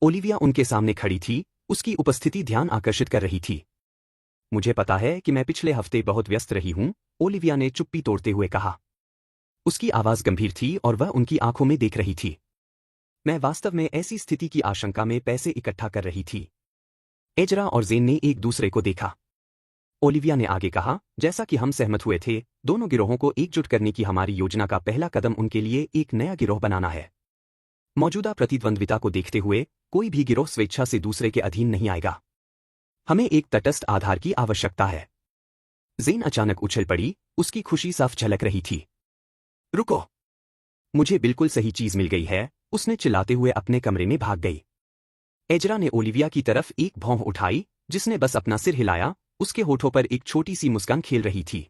ओलिविया उनके सामने खड़ी थी, उसकी उपस्थिति ध्यान आकर्षित कर रही थी। मुझे पता है कि मैं पिछले हफ्ते बहुत व्यस्त रही हूं, ओलिविया ने चुप्पी तोड़ते हुए कहा। उसकी आवाज गंभीर थी और वह उनकी आंखों में देख रही थी। मैं वास्तव में ऐसी स्थिति की आशंका में पैसे इकट्ठा कर रही थी। एजरा और ज़ेन ने एक दूसरे को देखा। ओलिविया ने आगे कहा, जैसा कि हम सहमत हुए थे, दोनों गिरोहों को एकजुट करने की हमारी योजना का पहला कदम उनके लिए एक नया गिरोह बनाना है। मौजूदा प्रतिद्वंद्विता को देखते हुए कोई भी गिरोह स्वेच्छा से दूसरे के अधीन नहीं आएगा। हमें एक तटस्थ आधार की आवश्यकता है। ज़ेन अचानक उछल पड़ी, उसकी खुशी साफ झलक रही थी। रुको, मुझे बिल्कुल सही चीज मिल गई है, उसने चिल्लाते हुए अपने कमरे में भाग गई। एजरा ने ओलिविया की तरफ एक भौं उठाई, जिसने बस अपना सिर हिलाया। उसके होठों पर एक छोटी सी मुस्कान खेल रही थी।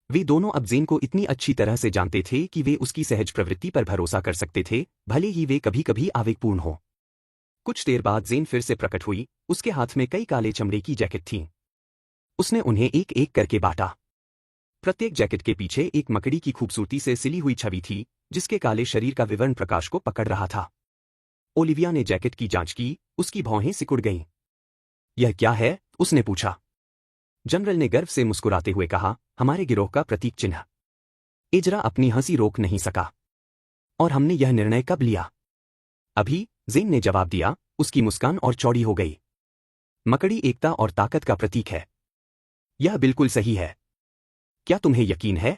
वे दोनों अब ज़ेन को इतनी अच्छी तरह से जानते थे कि वे उसकी सहज प्रवृत्ति पर भरोसा कर सकते थे, भले ही वे कभी कभी आवेगपूर्ण हो। कुछ देर बाद ज़ेन फिर से प्रकट हुई। उसके हाथ में कई काले चमड़े की जैकेट थीं। उसने उन्हें एक एक करके बांटा। प्रत्येक जैकेट के पीछे एक मकड़ी की खूबसूरती से सिली हुई छवि थी, जिसके काले शरीर का विवरण प्रकाश को पकड़ रहा था। ओलिविया ने जैकेट की जांच की, उसकी भौहें सिकुड़ गईं। यह क्या है? उसने पूछा। जनरल ने गर्व से मुस्कुराते हुए कहा, हमारे गिरोह का प्रतीक चिन्ह। एजरा अपनी हंसी रोक नहीं सका। और हमने यह निर्णय कब लिया? अभी, ज़ेन ने जवाब दिया, उसकी मुस्कान और चौड़ी हो गई। मकड़ी एकता और ताकत का प्रतीक है। यह बिल्कुल सही है। क्या तुम्हें यकीन है?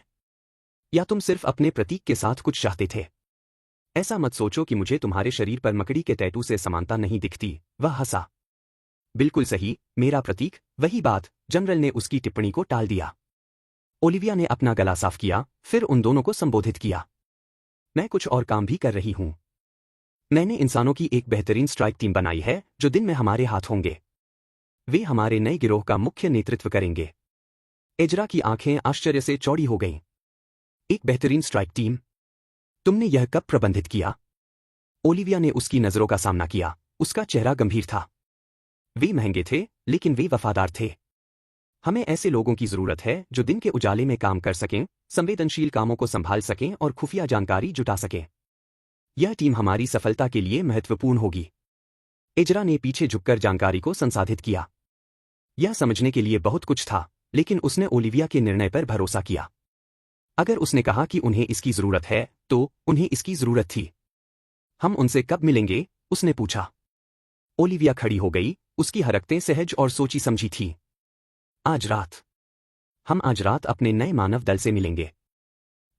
या तुम सिर्फ अपने प्रतीक के साथ कुछ चाहते थे? ऐसा मत सोचो कि मुझे तुम्हारे शरीर पर मकड़ी के टैटू से समानता नहीं दिखती, वह हंसा। बिल्कुल सही, मेरा प्रतीक, वही बात। जनरल ने उसकी टिप्पणी को टाल दिया। ओलिविया ने अपना गला साफ किया, फिर उन दोनों को संबोधित किया। मैं कुछ और काम भी कर रही हूं। मैंने इंसानों की एक बेहतरीन स्ट्राइक टीम बनाई है, जो दिन में हमारे हाथ होंगे। वे हमारे नए गिरोह का मुख्य नेतृत्व करेंगे। एजरा की आंखें आश्चर्य से चौड़ी हो गईं। एक बेहतरीन स्ट्राइक टीम? तुमने यह कब प्रबंधित किया? ओलिविया ने उसकी नजरों का सामना किया, उसका चेहरा गंभीर था। वे महंगे थे, लेकिन वे वफादार थे। हमें ऐसे लोगों की जरूरत है जो दिन के उजाले में काम कर सकें, संवेदनशील कामों को संभाल सकें और खुफिया जानकारी जुटा सकें। यह टीम हमारी सफलता के लिए महत्वपूर्ण होगी। एजरा ने पीछे झुककर जानकारी को संसाधित किया। यह समझने के लिए बहुत कुछ था, लेकिन उसने ओलिविया के निर्णय पर भरोसा किया। अगर उसने कहा कि उन्हें इसकी जरूरत है, तो उन्हें इसकी जरूरत थी। हम उनसे कब मिलेंगे? उसने पूछा। ओलिविया खड़ी हो गई, उसकी हरकतें सहज और सोची समझी थीं। हम आज रात अपने नए मानव दल से मिलेंगे।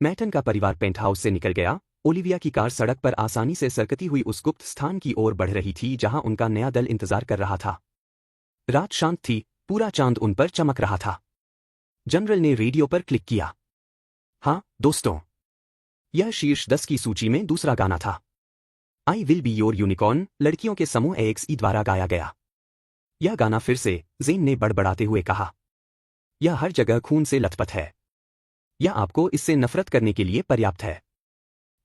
मैटन का परिवार पेंट हाउस से निकल गया। ओलिविया की कार सड़क पर आसानी से सरकती हुई उस गुप्त स्थान की ओर बढ़ रही थी जहां उनका नया दल इंतजार कर रहा था। रात शांत थी, पूरा चांद उन पर चमक रहा था। जनरल ने रेडियो पर क्लिक किया। हाँ दोस्तों, यह शीर्ष 10 की सूची में दूसरा गाना था। I will be your unicorn लड़कियों के समूह AXE द्वारा गाया गया। यह गाना फिर से, ज़ेन ने बड़बड़ाते हुए कहा। यह हर जगह खून से लथपथ है। यह आपको इससे नफरत करने के लिए पर्याप्त है।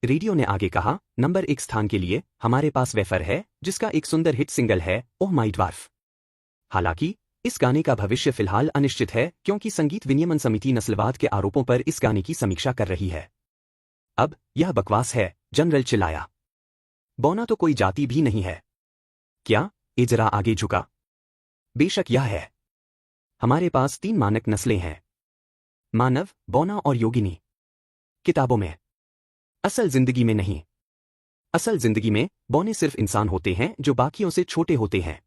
रेडियो ने आगे कहा, नंबर 1 स्थान के लिए हमारे पास वेफर है जिसका एक सुंदर हिट सिंगल है, ओह माय ड्वार्फ। हालांकि इस गाने का भविष्य फिलहाल अनिश्चित है क्योंकि संगीत विनियमन समिति नस्लवाद के आरोपों पर इस गाने की समीक्षा कर रही है। अब यह बकवास है, जनरल चिल्लाया। बोना तो कोई जाति भी नहीं है। क्या? एजरा आगे झुका। बेशक यह है। हमारे पास 3 मानक नस्लें हैं, मानव, बोना और योगिनी। किताबों में, असल जिंदगी में नहीं। असल जिंदगी में बोने सिर्फ इंसान होते हैं जो बाकियों से छोटे होते हैं।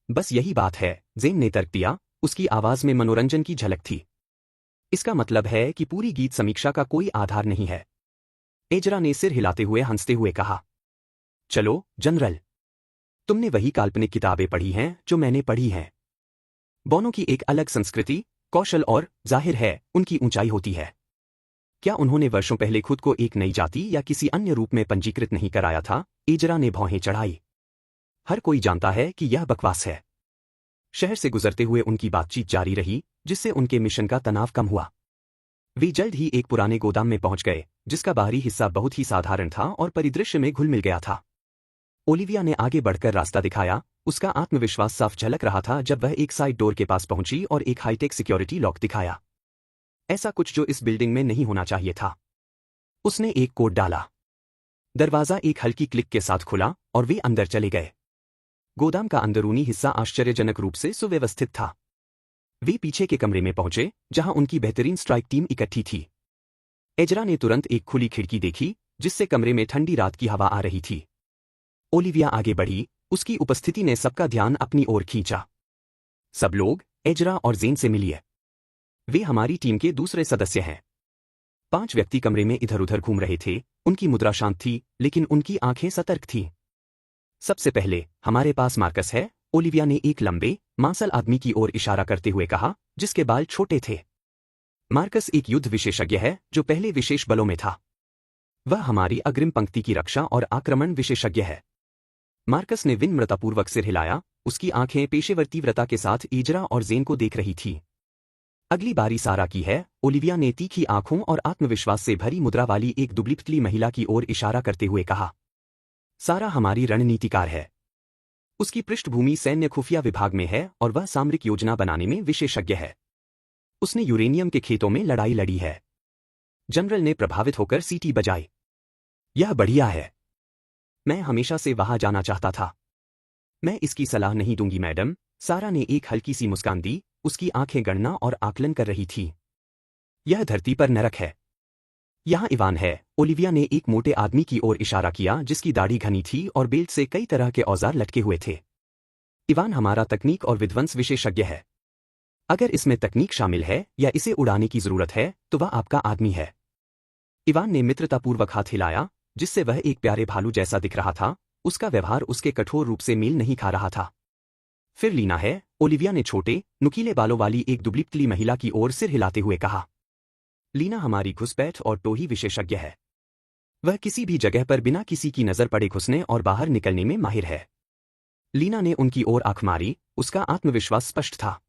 बस यही बात है, ज़ेन ने तर्क दिया, उसकी आवाज में मनोरंजन की झलक थी। इसका मतलब है कि पूरी गीत समीक्षा का कोई आधार नहीं है। एजरा ने सिर हिलाते हुए हंसते हुए कहा। चलो जनरल, तुमने वही काल्पनिक किताबें पढ़ी हैं जो मैंने पढ़ी हैं। बोनों की एक अलग संस्कृति, कौशल और, जाहिर है, उनकी ऊंचाई होती है। क्या उन्होंने वर्षों पहले खुद को एक नई जाति या किसी अन्य रूप में पंजीकृत नहीं कराया था? एजरा ने भौहें चढ़ाई। हर कोई जानता है कि यह बकवास है। शहर से गुजरते हुए उनकी बातचीत जारी रही, जिससे उनके मिशन का तनाव कम हुआ। वे जल्द ही एक पुराने गोदाम में पहुंच गए, जिसका बाहरी हिस्सा बहुत ही साधारण था और परिदृश्य में घुल मिल गया था। ओलिविया ने आगे बढ़कर रास्ता दिखाया, उसका आत्मविश्वास साफ झलक रहा था जब वह एक साइड डोर के पास पहुंची और एक हाईटेक सिक्योरिटी लॉक दिखाया। ऐसा कुछ जो इस बिल्डिंग में नहीं होना चाहिए था। उसने एक कोड डाला। दरवाजा एक हल्की क्लिक के साथ खुला और वे अंदर चले गए। गोदाम का अंदरूनी हिस्सा आश्चर्यजनक रूप से सुव्यवस्थित था। वे पीछे के कमरे में पहुंचे, जहां उनकी बेहतरीन स्ट्राइक टीम इकट्ठी थी। एजरा ने तुरंत एक खुली खिड़की देखी, जिससे कमरे में ठंडी रात की हवा आ रही थी। ओलिविया आगे बढ़ी, उसकी उपस्थिति ने सबका ध्यान अपनी ओर खींचा। सब लोग, एजरा और ज़ेन से मिलिए। वे हमारी टीम के दूसरे सदस्य हैं। 5 व्यक्ति कमरे में इधर उधर घूम रहे थे, उनकी मुद्रा शांत थी, लेकिन उनकी आंखें सतर्क थीं। सबसे पहले, हमारे पास मार्कस है, ओलिविया ने एक लंबे, मांसल आदमी की ओर इशारा करते हुए कहा, जिसके बाल छोटे थे। मार्कस एक युद्ध विशेषज्ञ है, जो पहले विशेष बलों में था। वह हमारी अग्रिम पंक्ति की रक्षा और आक्रमण विशेषज्ञ है। मार्कस ने विनम्रतापूर्वक सिर हिलाया, उसकी आंखें पेशेवर तीव्रता के साथ एजरा और ज़ेन को देख रही थीं। अगली बारी सारा की है, ओलिविया ने तीखी आंखों और आत्मविश्वास से भरी मुद्रा वाली एक दुबली पतली महिला की ओर इशारा करते हुए कहा। सारा हमारी रणनीतिकार है। उसकी पृष्ठभूमि सैन्य खुफिया विभाग में है और वह सामरिक योजना बनाने में विशेषज्ञ है। उसने यूरेनियम के खेतों में लड़ाई लड़ी है। जनरल ने प्रभावित होकर सीटी बजाई। यह बढ़िया है। मैं हमेशा से वहां जाना चाहता था। मैं इसकी सलाह नहीं दूंगी मैडम, सारा ने एक हल्की सी मुस्कान दी, उसकी आंखें गणना और आकलन कर रही थी। यह धरती पर नरक है। यहाँ इवान है, ओलिविया ने एक मोटे आदमी की ओर इशारा किया जिसकी दाढ़ी घनी थी और बेल्ट से कई तरह के औजार लटके हुए थे। इवान हमारा तकनीक और विध्वंस विशेषज्ञ है। अगर इसमें तकनीक शामिल है या इसे उड़ाने की जरूरत है, तो वह आपका आदमी है। इवान ने मित्रतापूर्वक हाथ हिलाया, जिससे वह एक प्यारे भालू जैसा दिख रहा था, उसका व्यवहार उसके कठोर रूप से मेल नहीं खा रहा था। फिर लीना है, ओलिविया ने छोटे, नुकीले बालों वाली एक दुबली पतली महिला की ओर सिर हिलाते हुए कहा। लीना हमारी घुसपैठ और टोही विशेषज्ञ है। वह किसी भी जगह पर बिना किसी की नजर पड़े घुसने और बाहर निकलने में माहिर है। लीना ने उनकी ओर आंख मारी, उसका आत्मविश्वास स्पष्ट था।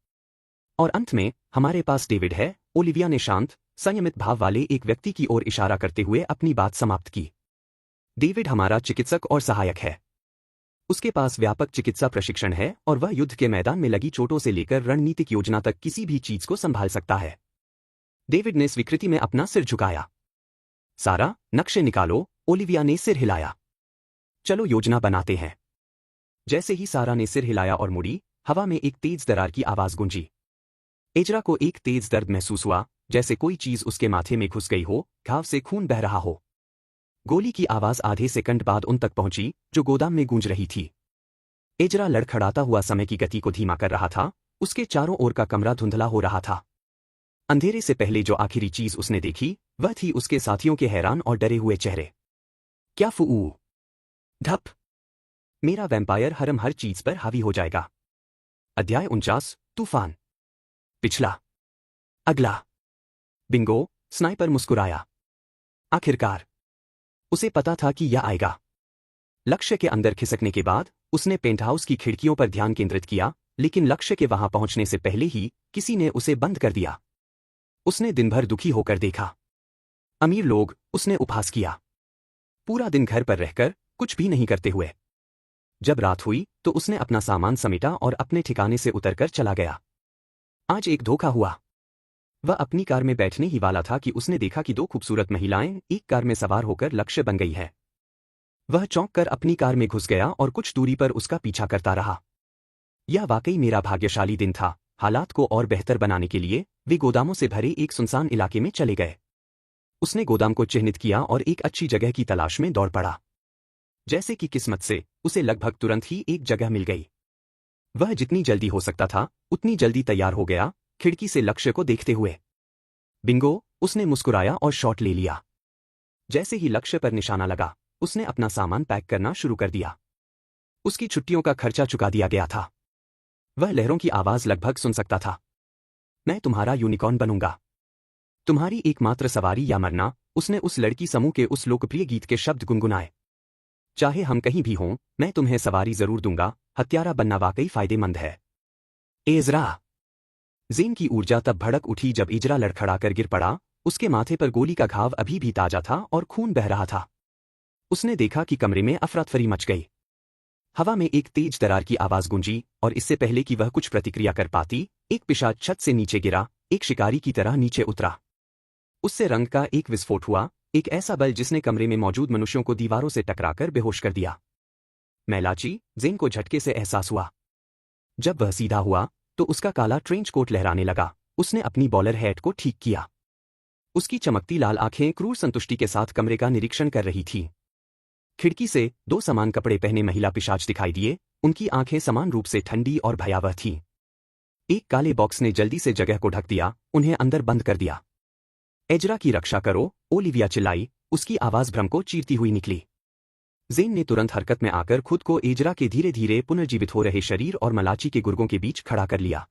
और अंत में, हमारे पास डेविड है, ओलिविया ने शांत, संयमित भाव वाले एक व्यक्ति की ओर इशारा करते हुए अपनी बात समाप्त की। डेविड हमारा चिकित्सक और सहायक है। उसके पास व्यापक चिकित्सा प्रशिक्षण है और वह युद्ध के मैदान में लगी चोटों से लेकर रणनीतिक योजना तक किसी भी चीज को संभाल सकता है। डेविड ने स्वीकृति में अपना सिर झुकाया। सारा, नक्शे निकालो, ओलिविया ने सिर हिलाया। चलो योजना बनाते हैं। जैसे ही सारा ने सिर हिलाया और मुड़ी, हवा में एक तेज दरार की आवाज गूंजी। एजरा को एक तेज दर्द महसूस हुआ, जैसे कोई चीज उसके माथे में घुस गई हो, घाव से खून बह रहा हो। गोली की आवाज आधे सेकंड बाद उन तक पहुंची, जो गोदाम में गूंज रही थी। एजरा लड़खड़ाता हुआ समय की गति को धीमा कर रहा था, उसके चारों ओर का कमरा धुंधला हो रहा था। अंधेरे से पहले जो आखिरी चीज उसने देखी वह थी उसके साथियों के हैरान और डरे हुए चेहरे। क्या फू ढप, मेरा वैम्पायर हरम हर चीज पर हावी हो जाएगा। अध्याय 49 तूफान। पिछला, अगला। बिंगो, स्नाइपर मुस्कुराया। आखिरकार उसे पता था कि यह आएगा। लक्ष्य के अंदर खिसकने के बाद उसने पेंटहाउस की खिड़कियों पर ध्यान केंद्रित किया, लेकिन लक्ष्य के वहां पहुंचने से पहले ही किसी ने उसे बंद कर दिया। उसने दिन भर दुखी होकर देखा। अमीर लोग उसने उपहास किया, पूरा दिन घर पर रहकर कुछ भी नहीं करते हुए। जब रात हुई तो उसने अपना सामान समेटा और अपने ठिकाने से उतरकर चला गया। आज एक धोखा हुआ। वह अपनी कार में बैठने ही वाला था कि उसने देखा कि दो खूबसूरत महिलाएं एक कार में सवार होकर लक्ष्य बन गई है। वह चौंक कर अपनी कार में घुस गया और कुछ दूरी पर उसका पीछा करता रहा। यह वाकई मेरा भाग्यशाली दिन था। हालात को और बेहतर बनाने के लिए वे गोदामों से भरे एक सुनसान इलाके में चले गए। उसने गोदाम को चिह्नित किया और एक अच्छी जगह की तलाश में दौड़ पड़ा। जैसे कि किस्मत से उसे लगभग तुरंत ही एक जगह मिल गई। वह जितनी जल्दी हो सकता था उतनी जल्दी तैयार हो गया, खिड़की से लक्ष्य को देखते हुए। बिंगो, उसने मुस्कुराया और शॉट ले लिया। जैसे ही लक्ष्य पर निशाना लगा उसने अपना सामान पैक करना शुरू कर दिया। उसकी छुट्टियों का खर्चा चुका दिया गया था। वह लहरों की आवाज लगभग सुन सकता था। मैं तुम्हारा यूनिकॉर्न बनूंगा, तुम्हारी एकमात्र सवारी या मरना। उसने उस लड़की समूह के उस लोकप्रिय गीत के शब्द गुनगुनाए। चाहे हम कहीं भी हों, मैं तुम्हें सवारी जरूर दूंगा। हत्यारा बनना वाकई फायदेमंद है। एजरा। ज़ेन की ऊर्जा तब भड़क उठी जब इजरा लड़खड़ाकर गिर पड़ा। उसके माथे पर गोली का घाव अभी भी ताजा था और खून बह रहा था। उसने देखा कि कमरे में अफरातफरी मच गई। हवा में एक तेज दरार की आवाज गूंजी और इससे पहले कि वह कुछ प्रतिक्रिया कर पाती, एक पिशाच छत से नीचे गिरा, एक शिकारी की तरह नीचे उतरा। उससे रंग का एक विस्फोट हुआ, एक ऐसा बल जिसने कमरे में मौजूद मनुष्यों को दीवारों से टकराकर बेहोश कर दिया। मैलाची, ज़ेन को झटके से एहसास हुआ। जब वह सीधा हुआ तो उसका काला ट्रेंच कोट लहराने लगा। उसने अपनी बॉलर हैट को ठीक किया। उसकी चमकती लाल आंखें क्रूर संतुष्टि के साथ कमरे का निरीक्षण कर रही थीं। खिड़की से दो समान कपड़े पहने महिला पिशाच दिखाई दिए। उनकी आंखें समान रूप से ठंडी और भयावह थीं। एक काले बॉक्स ने जल्दी से जगह को ढक दिया, उन्हें अंदर बंद कर दिया। एजरा की रक्षा करो, ओलिविया चिल्लाई। उसकी आवाज भ्रम को चीरती हुई निकली। ज़ेन ने तुरंत हरकत में आकर खुद को एजरा के धीरे धीरे पुनर्जीवित हो रहे शरीर और मलाची के गुर्गों के बीच खड़ा कर लिया।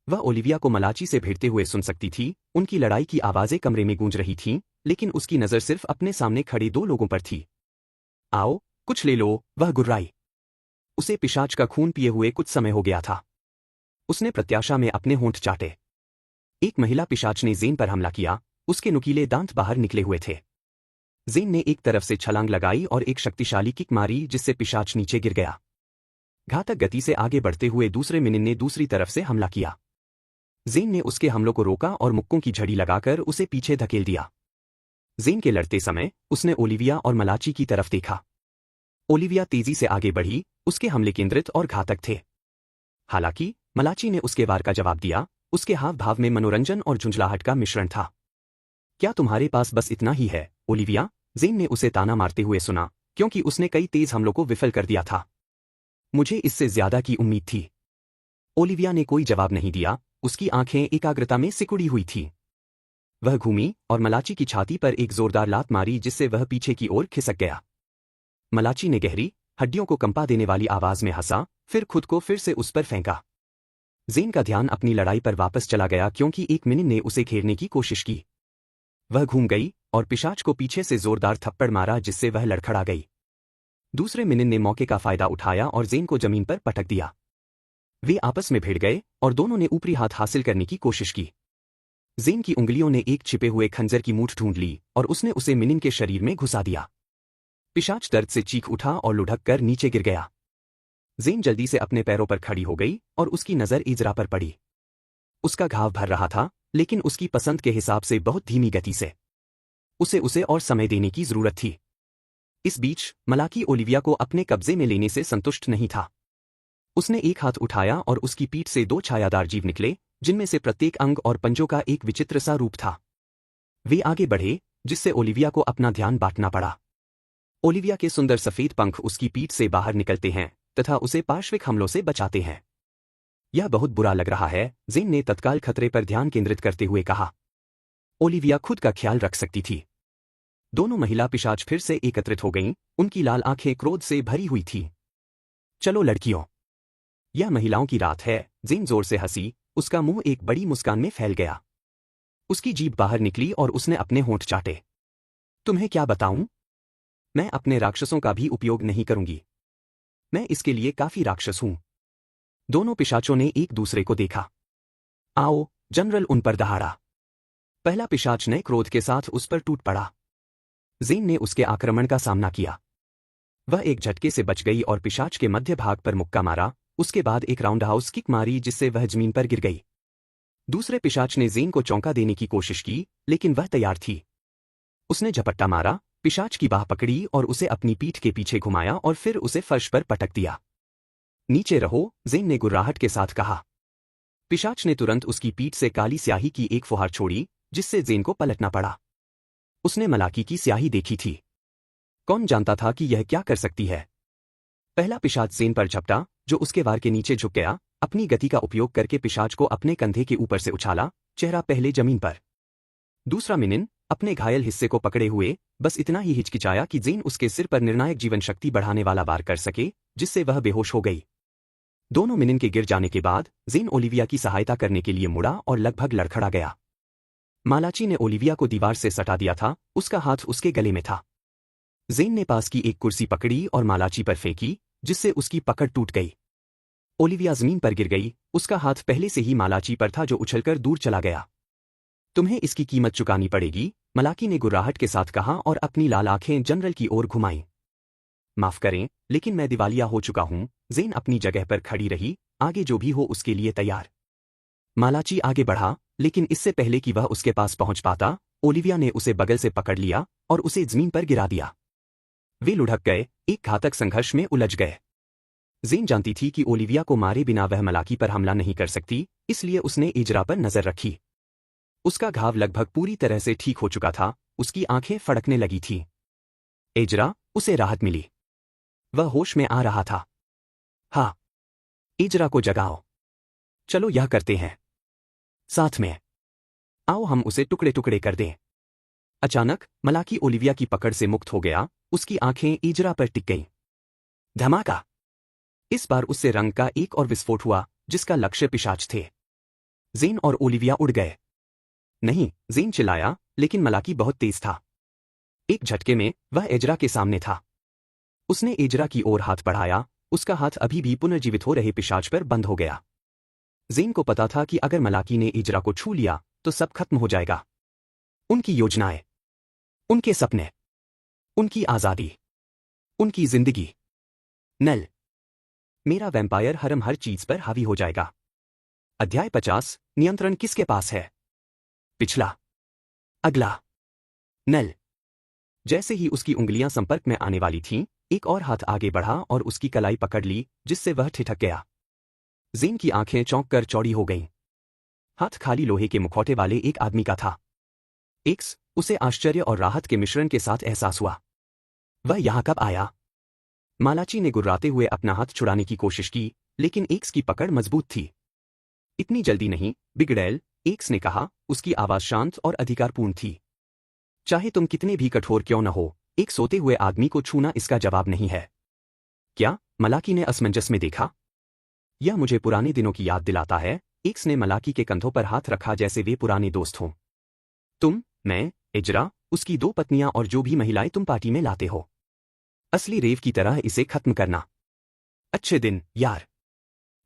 वह ओलिविया को मलाची से भिड़ते हुए सुन सकती थी। उनकी लड़ाई की आवाजें कमरे में गूंज रही थीं, लेकिन उसकी नजर सिर्फ अपने सामने खड़े दो लोगों पर थी। आओ, कुछ ले लो, वह गुर्राई। उसे पिशाच का खून पिए हुए कुछ समय हो गया था। उसने प्रत्याशा में अपने होंठ चाटे। एक महिला पिशाच ने ज़ेन पर हमला किया। उसके नुकीले दांत बाहर निकले हुए थे। ज़ेन ने एक तरफ से छलांग लगाई और एक शक्तिशाली किक मारी जिससे पिशाच नीचे गिर गया। घातक गति से आगे बढ़ते हुए दूसरे मिनिन ने दूसरी तरफ से हमला किया। ज़ेन ने उसके हमलों को रोका और मुक्कों की झड़ी लगाकर उसे पीछे धकेल दिया। ज़ेन के लड़ते समय उसने ओलिविया और मलाची की तरफ देखा। ओलिविया तेजी से आगे बढ़ी, उसके हमले केंद्रित और घातक थे। हालांकि मलाची ने उसके वार का जवाब दिया। उसके हाव भाव में मनोरंजन और झुंझलाहट का मिश्रण था। क्या तुम्हारे पास बस इतना ही है, ओलिविया? ज़ेन ने उसे ताना मारते हुए सुना, क्योंकि उसने कई तेज हमलों को विफल कर दिया था। मुझे इससे ज्यादा की उम्मीद थी। ओलिविया ने कोई जवाब नहीं दिया, उसकी आंखें एकाग्रता में सिकुड़ी हुई थीं। वह घूमी और मलाची की छाती पर एक जोरदार लात मारी जिससे वह पीछे की ओर खिसक गया। मलाची ने गहरी, हड्डियों को कंपा देने वाली आवाज में हंसा, फिर खुद को फिर से उस पर फेंका। ज़ेन का ध्यान अपनी लड़ाई पर वापस चला गया क्योंकि एक मिनिन ने उसे घेरने की कोशिश की। वह घूम गई और पिशाच को पीछे से जोरदार थप्पड़ मारा जिससे वह लड़खड़ा गई। दूसरे मिनिन ने मौके का फायदा उठाया और ज़ेन को जमीन पर पटक दिया। वे आपस में भिड़ गए और दोनों ने ऊपरी हाथ हासिल करने की कोशिश की। ज़ेन की उंगलियों ने एक छिपे हुए खंजर की मूठ ढूंढ ली और उसने उसे मिनिन के शरीर में घुसा दिया। पिशाच दर्द से चीख उठा और लुढ़क कर नीचे गिर गया। ज़ेन जल्दी से अपने पैरों पर खड़ी हो गई और उसकी नज़र इजरा पर पड़ी। उसका घाव भर रहा था, लेकिन उसकी पसंद के हिसाब से बहुत धीमी गति से। उसे और समय देने की जरूरत थी। इस बीच मलाकी ओलिविया को अपने कब्जे में लेने से संतुष्ट नहीं था। उसने एक हाथ उठाया और उसकी पीठ से दो छायादार जीव निकले, जिनमें से प्रत्येक अंग और पंजों का एक विचित्र सा रूप था। वे आगे बढ़े, जिससे ओलिविया को अपना ध्यान बांटना पड़ा। ओलिविया के सुंदर सफेद पंख उसकी पीठ से बाहर निकलते हैं, तथा उसे पार्श्विक हमलों से बचाते हैं। यह बहुत बुरा लग रहा है, जेन ने तत्काल खतरे पर ध्यान केंद्रित करते हुए कहा। ओलिविया खुद का ख्याल रख सकती थी। दोनों महिला पिशाच फिर से एकत्रित हो गईं, उनकी लाल आंखें क्रोध से भरी हुई थीं। चलो लड़कियों, यह महिलाओं की रात है। जेन जोर से हंसी, उसका मुंह एक बड़ी मुस्कान में फैल गया। उसकी जीभ बाहर निकली और उसने अपने होंठ चाटे। तुम्हें क्या बताऊं? मैं अपने राक्षसों का भी उपयोग नहीं करूंगी। मैं इसके लिए काफी राक्षस हूं। दोनों पिशाचों ने एक दूसरे को देखा। आओ, जनरल उन पर दहाड़ा। पहला पिशाच ने क्रोध के साथ उस पर टूट पड़ा। जेन ने उसके आक्रमण का सामना किया। वह एक झटके से बच गई और पिशाच के मध्य भाग पर मुक्का मारा, उसके बाद एक राउंडहाउस किक मारी जिससे वह जमीन पर गिर गई। दूसरे पिशाच ने जेन को चौंका देने की कोशिश की, लेकिन वह तैयार थी। उसने झपट्टा मारा, पिशाच की बाह पकड़ी और उसे अपनी पीठ के पीछे घुमाया और फिर उसे फर्श पर पटक दिया। नीचे रहो, जेन ने गुर्राहट के साथ कहा। पिशाच ने तुरंत उसकी पीठ से काली स्याही की एक फुहार छोड़ी, जिससे जेन को पलटना पड़ा। उसने मलाकी की स्याही देखी थी। कौन जानता था कि यह क्या कर सकती है। पहला पिशाच जेन पर झपटा, जो उसके वार के नीचे झुक गया। अपनी गति का उपयोग करके पिशाच को अपने कंधे के ऊपर से उछाला, चेहरा पहले जमीन पर। दूसरा मिनिन अपने घायल हिस्से को पकड़े हुए बस इतना ही हिचकिचाया कि जेन उसके सिर पर निर्णायक जीवन शक्ति बढ़ाने वाला वार कर सके, जिससे वह बेहोश हो गई। दोनों मिनिन के गिर जाने के बाद जेन ओलिविया की सहायता करने के लिए मुड़ा और लगभग लड़खड़ा गया। मालाची ने ओलिविया को दीवार से सटा दिया था, उसका हाथ उसके गले में था। जेन ने पास की एक कुर्सी पकड़ी और मालाची पर फेंकी, जिससे उसकी पकड़ टूट गई। ओलिविया जमीन पर गिर गई, उसका हाथ पहले से ही मालाची पर था जो उछलकर दूर चला गया। तुम्हें इसकी कीमत चुकानी पड़ेगी, मलाकी ने गुर्राहट के साथ कहा और अपनी लाल आंखें जनरल की ओर घुमाईं। माफ करें, लेकिन मैं दिवालिया हो चुका हूं। जेन अपनी जगह पर खड़ी रही, आगे जो भी हो उसके लिए तैयार। मालाची आगे बढ़ा, लेकिन इससे पहले कि वह उसके पास पहुंच पाता, ओलिविया ने उसे बगल से पकड़ लिया और उसे जमीन पर गिरा दिया। वे लुढ़क गए, एक घातक संघर्ष में उलझ गए। जेन जानती थी कि ओलिविया को मारे बिना वह मलाकी पर हमला नहीं कर सकती, इसलिए उसने एजरा पर नजर रखी। उसका घाव लगभग पूरी तरह से ठीक हो चुका था, उसकी आंखें फड़कने लगी थीं। एजरा, उसे राहत मिली। वह होश में आ रहा था। हाँ, एजरा को जगाओ। चलो यह करते हैं। साथ में। आओ हम उसे टुकड़े टुकड़े कर दें। अचानक मलाकी ओलिविया की पकड़ से मुक्त हो गया, उसकी आंखें एजरा पर टिक गईं। धमाका! इस बार उससे रंग का एक और विस्फोट हुआ, जिसका लक्ष्य पिशाच थे। जेन और ओलिविया उड़ गए। नहीं, जेन चिल्लाया, लेकिन मलाकी बहुत तेज था। एक झटके में वह एजरा के सामने था। उसने एजरा की ओर हाथ बढ़ाया, उसका हाथ अभी भी पुनर्जीवित हो रहे पिशाच पर बंद हो गया। जेन को पता था कि अगर मलाकी ने एजरा को छू लिया तो सब खत्म हो जाएगा। उनकी योजनाएं, उनके सपने, उनकी आजादी, उनकी जिंदगी। नल, मेरा वैम्पायर हरम हर चीज पर हावी हो जाएगा। अध्याय 50, नियंत्रण किसके पास है? पिछला। अगला। नल। जैसे ही उसकी उंगलियां संपर्क में आने वाली थीं, एक और हाथ आगे बढ़ा और उसकी कलाई पकड़ ली, जिससे वह ठिठक गया। जेन की आंखें चौंक कर चौड़ी हो गईं। हाथ खाली लोहे के मुखौटे वाले एक आदमी का था। एक्स, उसे आश्चर्य और राहत के मिश्रण के साथ एहसास हुआ। वह यहां कब आया? मालाची ने गुर्राते हुए अपना हाथ छुड़ाने की कोशिश की, लेकिन एक्स की पकड़ मजबूत थी। इतनी जल्दी नहीं, बिगड़ैल, एक्स ने कहा, उसकी आवाज शांत और अधिकारपूर्ण थी। चाहे तुम कितने भी कठोर क्यों न हो, एक सोते हुए आदमी को छूना इसका जवाब नहीं है। क्या? मलाकी ने असमंजस में देखा। यह मुझे पुराने दिनों की याद दिलाता है। एक्स ने मलाकी के कंधों पर हाथ रखा जैसे वे पुराने दोस्त हों। तुम, मैं, एजरा, उसकी 2 पत्नियां और जो भी महिलाएं तुम पार्टी में लाते हो। असली रेव की तरह इसे खत्म करना। अच्छे दिन, यार।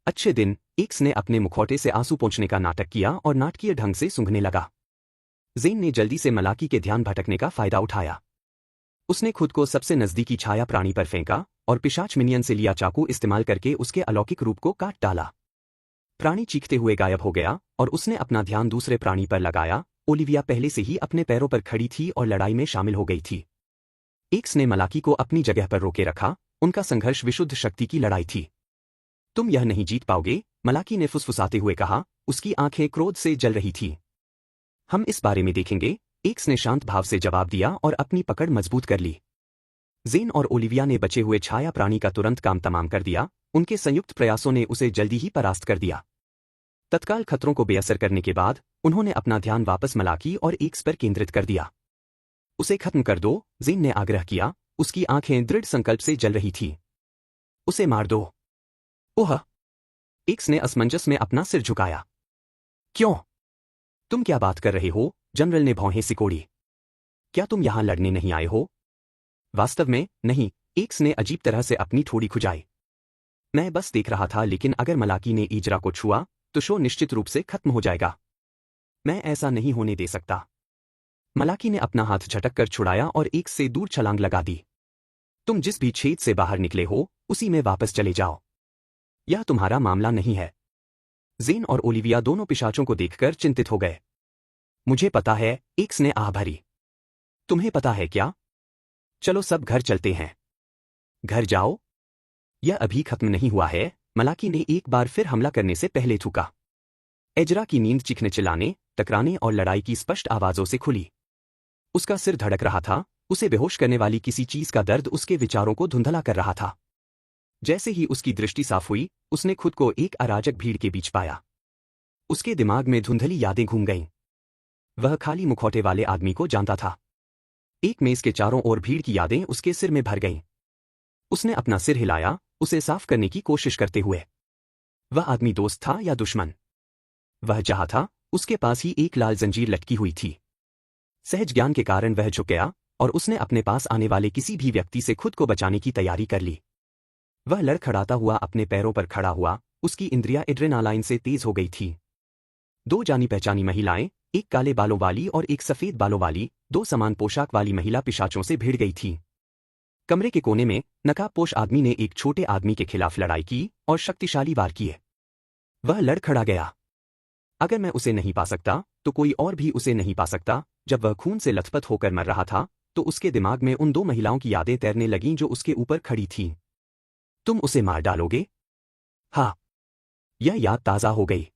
अच्छे दिन। एक्स ने अपने मुखौटे से आंसू पोंछने का नाटक किया और नाटकीय ढंग से सूंघने लगा। जेन ने जल्दी से मलाकी के ध्यान भटकने का फायदा उठाया। उसने खुद को सबसे नजदीकी छाया प्राणी पर फेंका और पिशाच मिनियन से लिया चाकू इस्तेमाल करके उसके अलौकिक रूप को काट डाला। प्राणी चीखते हुए गायब हो गया और उसने अपना ध्यान दूसरे प्राणी पर लगाया। ओलिविया पहले से ही अपने पैरों पर खड़ी थी और लड़ाई में शामिल हो गई थी। एक्स ने मलाकी को अपनी जगह पर रोके रखा, उनका संघर्ष विशुद्ध शक्ति की लड़ाई थी। तुम यह नहीं जीत पाओगे, मलाकी ने फुसफुसाते हुए कहा, उसकी आंखें क्रोध से जल रही थीं। हम इस बारे में देखेंगे, एक्स ने शांत भाव से जवाब दिया और अपनी पकड़ मजबूत कर ली। जेन और ओलिविया ने बचे हुए छाया प्राणी का तुरंत काम तमाम कर दिया। उनके संयुक्त प्रयासों ने उसे जल्दी ही परास्त कर दिया। तत्काल खतरों को बेअसर करने के बाद उन्होंने अपना ध्यान वापस मलाकी और एक्स पर केंद्रित कर दिया। उसे खत्म कर दो, जेन ने आग्रह किया। उसकी आंखें दृढ़ संकल्प से जल रही थीं। उसे मार दो। ओह! एक्स ने असमंजस में अपना सिर झुकाया। क्यों? तुम क्या बात कर रहे हो? जनरल ने भौहें सिकोड़ी। क्या तुम यहां लड़ने नहीं आए हो? वास्तव में, नहीं, एक्स ने अजीब तरह से अपनी ठोड़ी खुजाई। मैं बस देख रहा था, लेकिन अगर मलाकी ने इजरा को छुआ तो शो निश्चित रूप से खत्म हो जाएगा। मैं ऐसा नहीं होने दे सकता। मलाकी ने अपना हाथ झटक कर छुड़ाया और एक्स से दूर छलांग लगा दी। तुम जिस भी छेद से बाहर निकले हो उसी में वापस चले जाओ। यह तुम्हारा मामला नहीं है। जेन और ओलिविया दोनों पिशाचों को देखकर चिंतित हो गए। मुझे पता है, एक्स ने आह भरी। तुम्हें पता है क्या? चलो सब घर चलते हैं। घर जाओ? यह अभी खत्म नहीं हुआ है, मलाकी ने एक बार फिर हमला करने से पहले थूका। एजरा की नींद चीखने चिल्लाने, टकराने और लड़ाई की स्पष्ट आवाजों से खुली। उसका सिर धड़क रहा था। उसे बेहोश करने वाली किसी चीज का दर्द उसके विचारों को धुंधला कर रहा था। जैसे ही उसकी दृष्टि साफ हुई, उसने खुद को एक अराजक भीड़ के बीच पाया। उसके दिमाग में धुंधली यादें घूम गईं। वह खाली मुखौटे वाले आदमी को जानता था। एक मेज के चारों ओर भीड़ की यादें उसके सिर में भर गईं। उसने अपना सिर हिलाया, उसे साफ करने की कोशिश करते हुए। वह आदमी दोस्त था या दुश्मन? वह जहां था, उसके पास ही एक लाल जंजीर लटकी हुई थी। सहज ज्ञान के कारण वह झुक गया और उसने अपने पास आने वाले किसी भी व्यक्ति से खुद को बचाने की तैयारी कर ली। वह लड़खड़ाता हुआ अपने पैरों पर खड़ा हुआ। उसकी इंद्रियां एड्रेनालाइन से तेज हो गई थी। दो जानी पहचानी महिलाएं, एक काले बालों वाली और एक सफेद बालों वाली, दो समान पोशाक वाली महिला पिशाचों से भिड़ गई थीं। कमरे के कोने में नकाबपोश आदमी ने एक छोटे आदमी के खिलाफ लड़ाई की और शक्तिशाली वार किए। वह लड़खड़ा गया। अगर मैं उसे नहीं पा सकता तो कोई और भी उसे नहीं पा सकता। जब वह खून से लथपथ होकर मर रहा था तो उसके दिमाग में उन दो महिलाओं की यादें तैरने लगीं जो उसके ऊपर खड़ी थीं। तुम उसे मार डालोगे? हाँ। यह याद ताज़ा हो गई।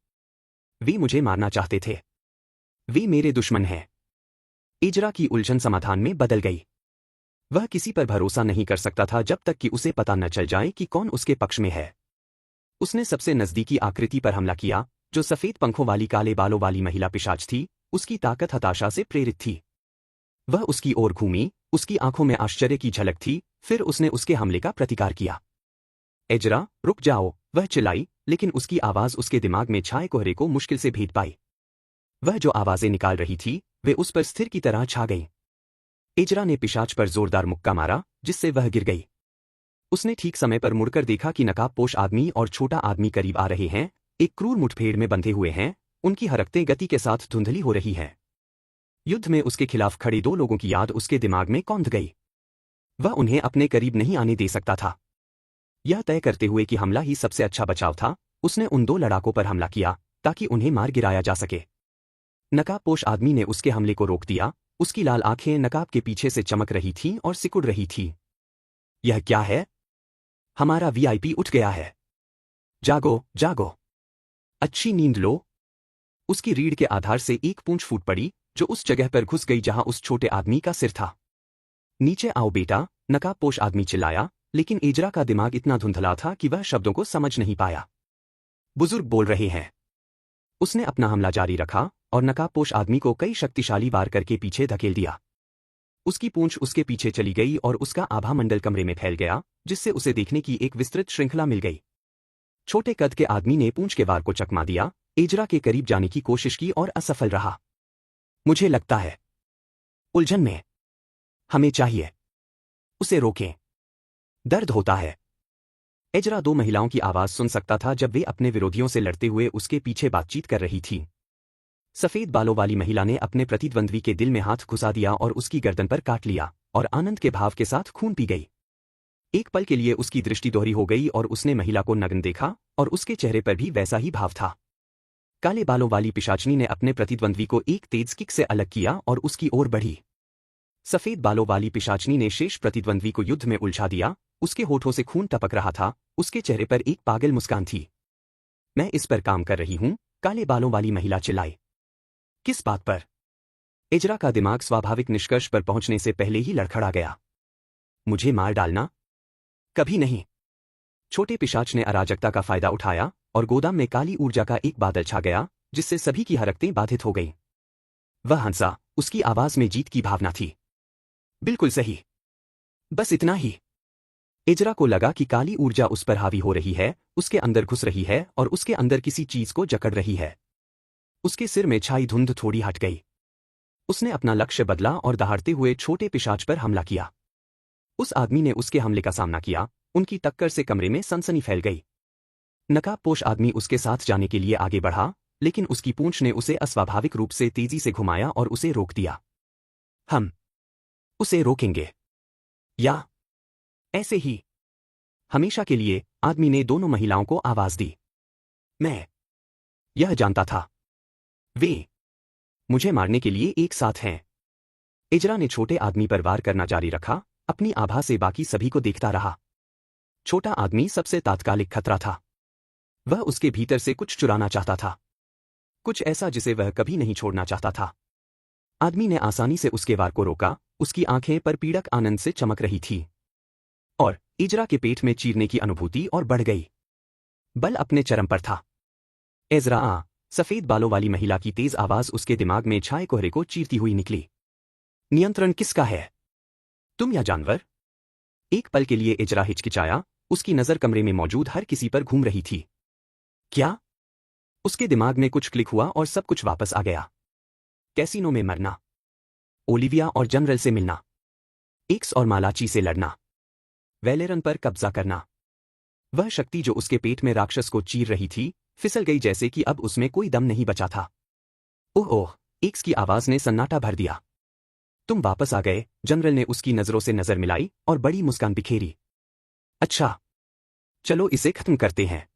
वे मुझे मारना चाहते थे। वे मेरे दुश्मन हैं। इजरा की उलझन समाधान में बदल गई। वह किसी पर भरोसा नहीं कर सकता था जब तक कि उसे पता न चल जाए कि कौन उसके पक्ष में है। उसने सबसे नजदीकी आकृति पर हमला किया, जो सफेद पंखों वाली काले बालों वाली महिला पिशाच थी। उसकी ताकत हताशा से प्रेरित थी। वह उसकी ओर घूमी, उसकी आंखों में आश्चर्य की झलक थी। फिर उसने उसके हमले का प्रतिकार किया। एजरा, रुक जाओ, वह चिल्लाई, लेकिन उसकी आवाज उसके दिमाग में छाए कोहरे को मुश्किल से भेद पाई। वह जो आवाजें निकाल रही थी वे उस पर स्थिर की तरह छा गईं। एजरा ने पिशाच पर जोरदार मुक्का मारा, जिससे वह गिर गई। उसने ठीक समय पर मुड़कर देखा कि नकाबपोश आदमी और छोटा आदमी करीब आ रहे हैं, एक क्रूर मुठभेड़ में बंधे हुए हैं। उनकी हरकतें गति के साथ धुंधली हो रही हैं। युद्ध में उसके खिलाफ खड़े दो लोगों की याद उसके दिमाग में कौंध गई। वह उन्हें अपने करीब नहीं आने दे सकता था। यह तय करते हुए कि हमला ही सबसे अच्छा बचाव था, उसने उन दो लड़ाकों पर हमला किया ताकि उन्हें मार गिराया जा सके। नकाबपोश आदमी ने उसके हमले को रोक दिया। उसकी लाल आंखें नकाब के पीछे से चमक रही थीं और सिकुड़ रही थीं। यह क्या है? हमारा वीआईपी उठ गया है। जागो, जागो। अच्छी नींद लो। उसकी रीढ़ के आधार से एक पूंछ फूट पड़ी, जो उस जगह पर घुस गई जहां उस छोटे आदमी का सिर था। नीचे आओ बेटा, नकाबपोश आदमी चिल्लाया, लेकिन एजरा का दिमाग इतना धुंधला था कि वह शब्दों को समझ नहीं पाया। बुजुर्ग बोल रहे हैं। उसने अपना हमला जारी रखा और नकाबपोश आदमी को कई शक्तिशाली वार करके पीछे धकेल दिया। उसकी पूंछ उसके पीछे चली गई और उसका आभा मंडल कमरे में फैल गया, जिससे उसे देखने की एक विस्तृत श्रृंखला मिल गई। छोटे कद के आदमी ने पूंछ के वार को चकमा दिया, एजरा के करीब जाने की कोशिश की और असफल रहा। मुझे लगता है उलझन में हमें चाहिए उसे रोकें। दर्द होता है। एजरा दो महिलाओं की आवाज सुन सकता था जब वे अपने विरोधियों से लड़ते हुए उसके पीछे बातचीत कर रही थीं। सफेद बालों वाली महिला ने अपने प्रतिद्वंद्वी के दिल में हाथ घुसा दिया और उसकी गर्दन पर काट लिया और आनंद के भाव के साथ खून पी गई। एक पल के लिए उसकी दृष्टि दोहरी हो गई और उसने महिला को नग्न देखा और उसके चेहरे पर भी वैसा ही भाव था। काले बालों वाली पिशाचनी ने अपने प्रतिद्वंद्वी को एक तेज किक से अलग किया और उसकी ओर बढ़ी। सफेद बालों वाली पिशाचनी ने शेष प्रतिद्वंद्वी को युद्ध में उलझा दिया। उसके होठों से खून टपक रहा था, उसके चेहरे पर एक पागल मुस्कान थी। मैं इस पर काम कर रही हूं, काले बालों वाली महिला चिल्लाई। किस बात पर? एजरा का दिमाग स्वाभाविक निष्कर्ष पर पहुंचने से पहले ही लड़खड़ा गया। मुझे मार डालना? कभी नहीं। छोटे पिशाच ने अराजकता का फायदा उठाया और गोदाम में काली ऊर्जा का एक बादल छा गया, जिससे सभी की हरकतें बाधित हो गईं। वह हंसा, उसकी आवाज में जीत की भावना थी। बिल्कुल सही। बस इतना ही। इजरा को लगा कि काली ऊर्जा उस पर हावी हो रही है, उसके अंदर घुस रही है और उसके अंदर किसी चीज को जकड़ रही है। उसके सिर में छाई धुंध थोड़ी हट गई। उसने अपना लक्ष्य बदला और दहाड़ते हुए छोटे पिशाच पर हमला किया। उस आदमी ने उसके हमले का सामना किया, उनकी टक्कर से कमरे में सनसनी फैल गई। नकाबपोश आदमी उसके साथ जाने के लिए आगे बढ़ा, लेकिन उसकी पूंछ ने उसे अस्वाभाविक रूप से तेजी से घुमाया और उसे रोक दिया। हम उसे रोकेंगे। या ऐसे ही हमेशा के लिए, आदमी ने दोनों महिलाओं को आवाज दी। मैं यह जानता था। वे मुझे मारने के लिए एक साथ हैं। इजरा ने छोटे आदमी पर वार करना जारी रखा, अपनी आभा से बाकी सभी को देखता रहा। छोटा आदमी सबसे तात्कालिक खतरा था। वह उसके भीतर से कुछ चुराना चाहता था, कुछ ऐसा जिसे वह कभी नहीं छोड़ना चाहता था। आदमी ने आसानी से उसके वार को रोका, उसकी आंखें पर पीड़क आनंद से चमक रही थी। और इजरा के पेट में चीरने की अनुभूति और बढ़ गई। बल अपने चरम पर था। एजरा, सफेद बालों वाली महिला की तेज आवाज उसके दिमाग में छाए कोहरे को चीरती हुई निकली। नियंत्रण किसका है? तुम या जानवर? एक पल के लिए इजरा हिचकिचाया, उसकी नजर कमरे में मौजूद हर किसी पर घूम रही थी। क्या? उसके दिमाग में कुछ क्लिक हुआ और सब कुछ वापस आ गया। कैसीनो में मरना, ओलिविया और जनरल से मिलना, एक्स और मालाची से लड़ना, वेलेरन पर कब्जा करना। वह शक्ति जो उसके पेट में राक्षस को चीर रही थी, फिसल गई जैसे कि अब उसमें कोई दम नहीं बचा था। ओह ओह, एक्स की आवाज ने सन्नाटा भर दिया। तुम वापस आ गए। जनरल ने उसकी नजरों से नजर मिलाई और बड़ी मुस्कान बिखेरी। अच्छा, चलो इसे खत्म करते हैं।